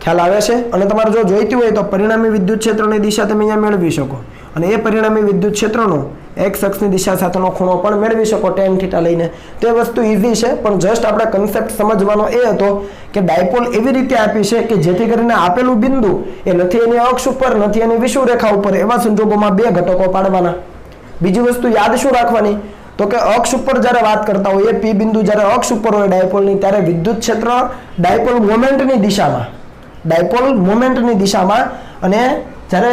ખ્યાલ આવે છે? અને તમારે જો જોઈતી હોય તો પરિણામી વિદ્યુત ક્ષેત્રની દિશા તમે અહીંયા મેળવી શકો અને એ પરિણામી વિદ્યુત ક્ષેત્રનો x અક્ષની દિશા સાથેનો ખૂણો પણ મેળવી શકો tan θ લઈને. તો એ વસ્તુ ઈઝી છે, પણ જસ્ટ આપણે કન્સેપ્ટ સમજવાનો એ હતો કે ડાયપોલ એવી રીતે આપી છે કે જેથી કરીને આપેલું બિંદુ એ નથી એની અક્ષ ઉપર નથી એની વિષુવરેખા ઉપર, એવા સંજોગોમાં બે ઘટકો પાડવાના. બીજી વસ્તુ યાદ શું રાખવાની તો કે અક્ષ ઉપર જ્યારે વાત કરતા હોય એ P બિંદુ જ્યારે અક્ષ ઉપર હોય ડાયપોલની, ત્યારે વિદ્યુત ક્ષેત્ર ડાયપોલ મોમેન્ટની દિશામાં અને જ્યારે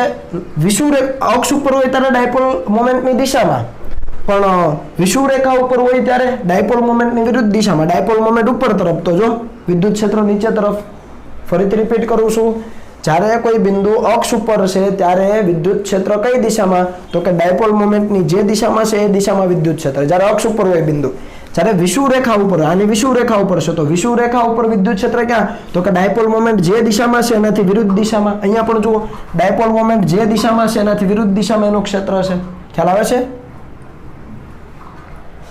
અક્ષ ઉપર હોય ત્યારે ડાયપોલ મોમેન્ટની દિશામાં, પણ વિષુવરેખા ઉપર હોય ત્યારે ડાયપોલ મોમેન્ટની વિરુદ્ધ દિશામાં. ડાયપોલ મોમેન્ટ ઉપર તરફ તો જો વિદ્યુત ક્ષેત્ર નીચે તરફ. ફરીથી રિપીટ કરું છું, જ્યારે કોઈ બિંદુ અક્ષ ઉપર છે ત્યારે વિદ્યુત ક્ષેત્ર કઈ દિશામાં તો કે ડાયપોલ મોમેન્ટની જે દિશામાં છે એ દિશામાં વિદ્યુત ક્ષેત્ર, જ્યારે અક્ષ ઉપર હોય બિંદુ. જ્યારે વિષુવરેખા ઉપર, આની વિષુવરેખા ઉપર છે તો વિષુવરેખા ઉપર વિદ્યુત ક્ષેત્ર ક્યાં તો કે ડાયપોલ મોમેન્ટ જે દિશામાં છે એનાથી વિરુદ્ધ દિશામાં. અહીંયા પણ જુઓ ડાયપોલ મોમેન્ટ જે દિશામાં છે એનાથી વિરુદ્ધ દિશામાં એનું ક્ષેત્ર છે. ખ્યાલ આવે છે?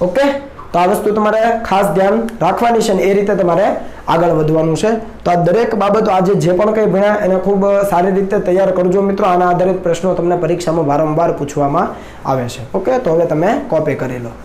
ઓકે, તો આ વસ્તુ તમારે ખાસ ધ્યાન રાખવાની છે અને એ રીતે તમારે આગળ વધવાનું છે. તો આ દરેક બાબતો આજે જે પણ કંઈ ભણ્યા એને ખૂબ સારી રીતે તૈયાર કરજો મિત્રો. આના આધારિત પ્રશ્નો તમને પરીક્ષામાં વારંવાર પૂછવામાં આવે છે. ઓકે, તો હવે તમે કોપી કરી લો.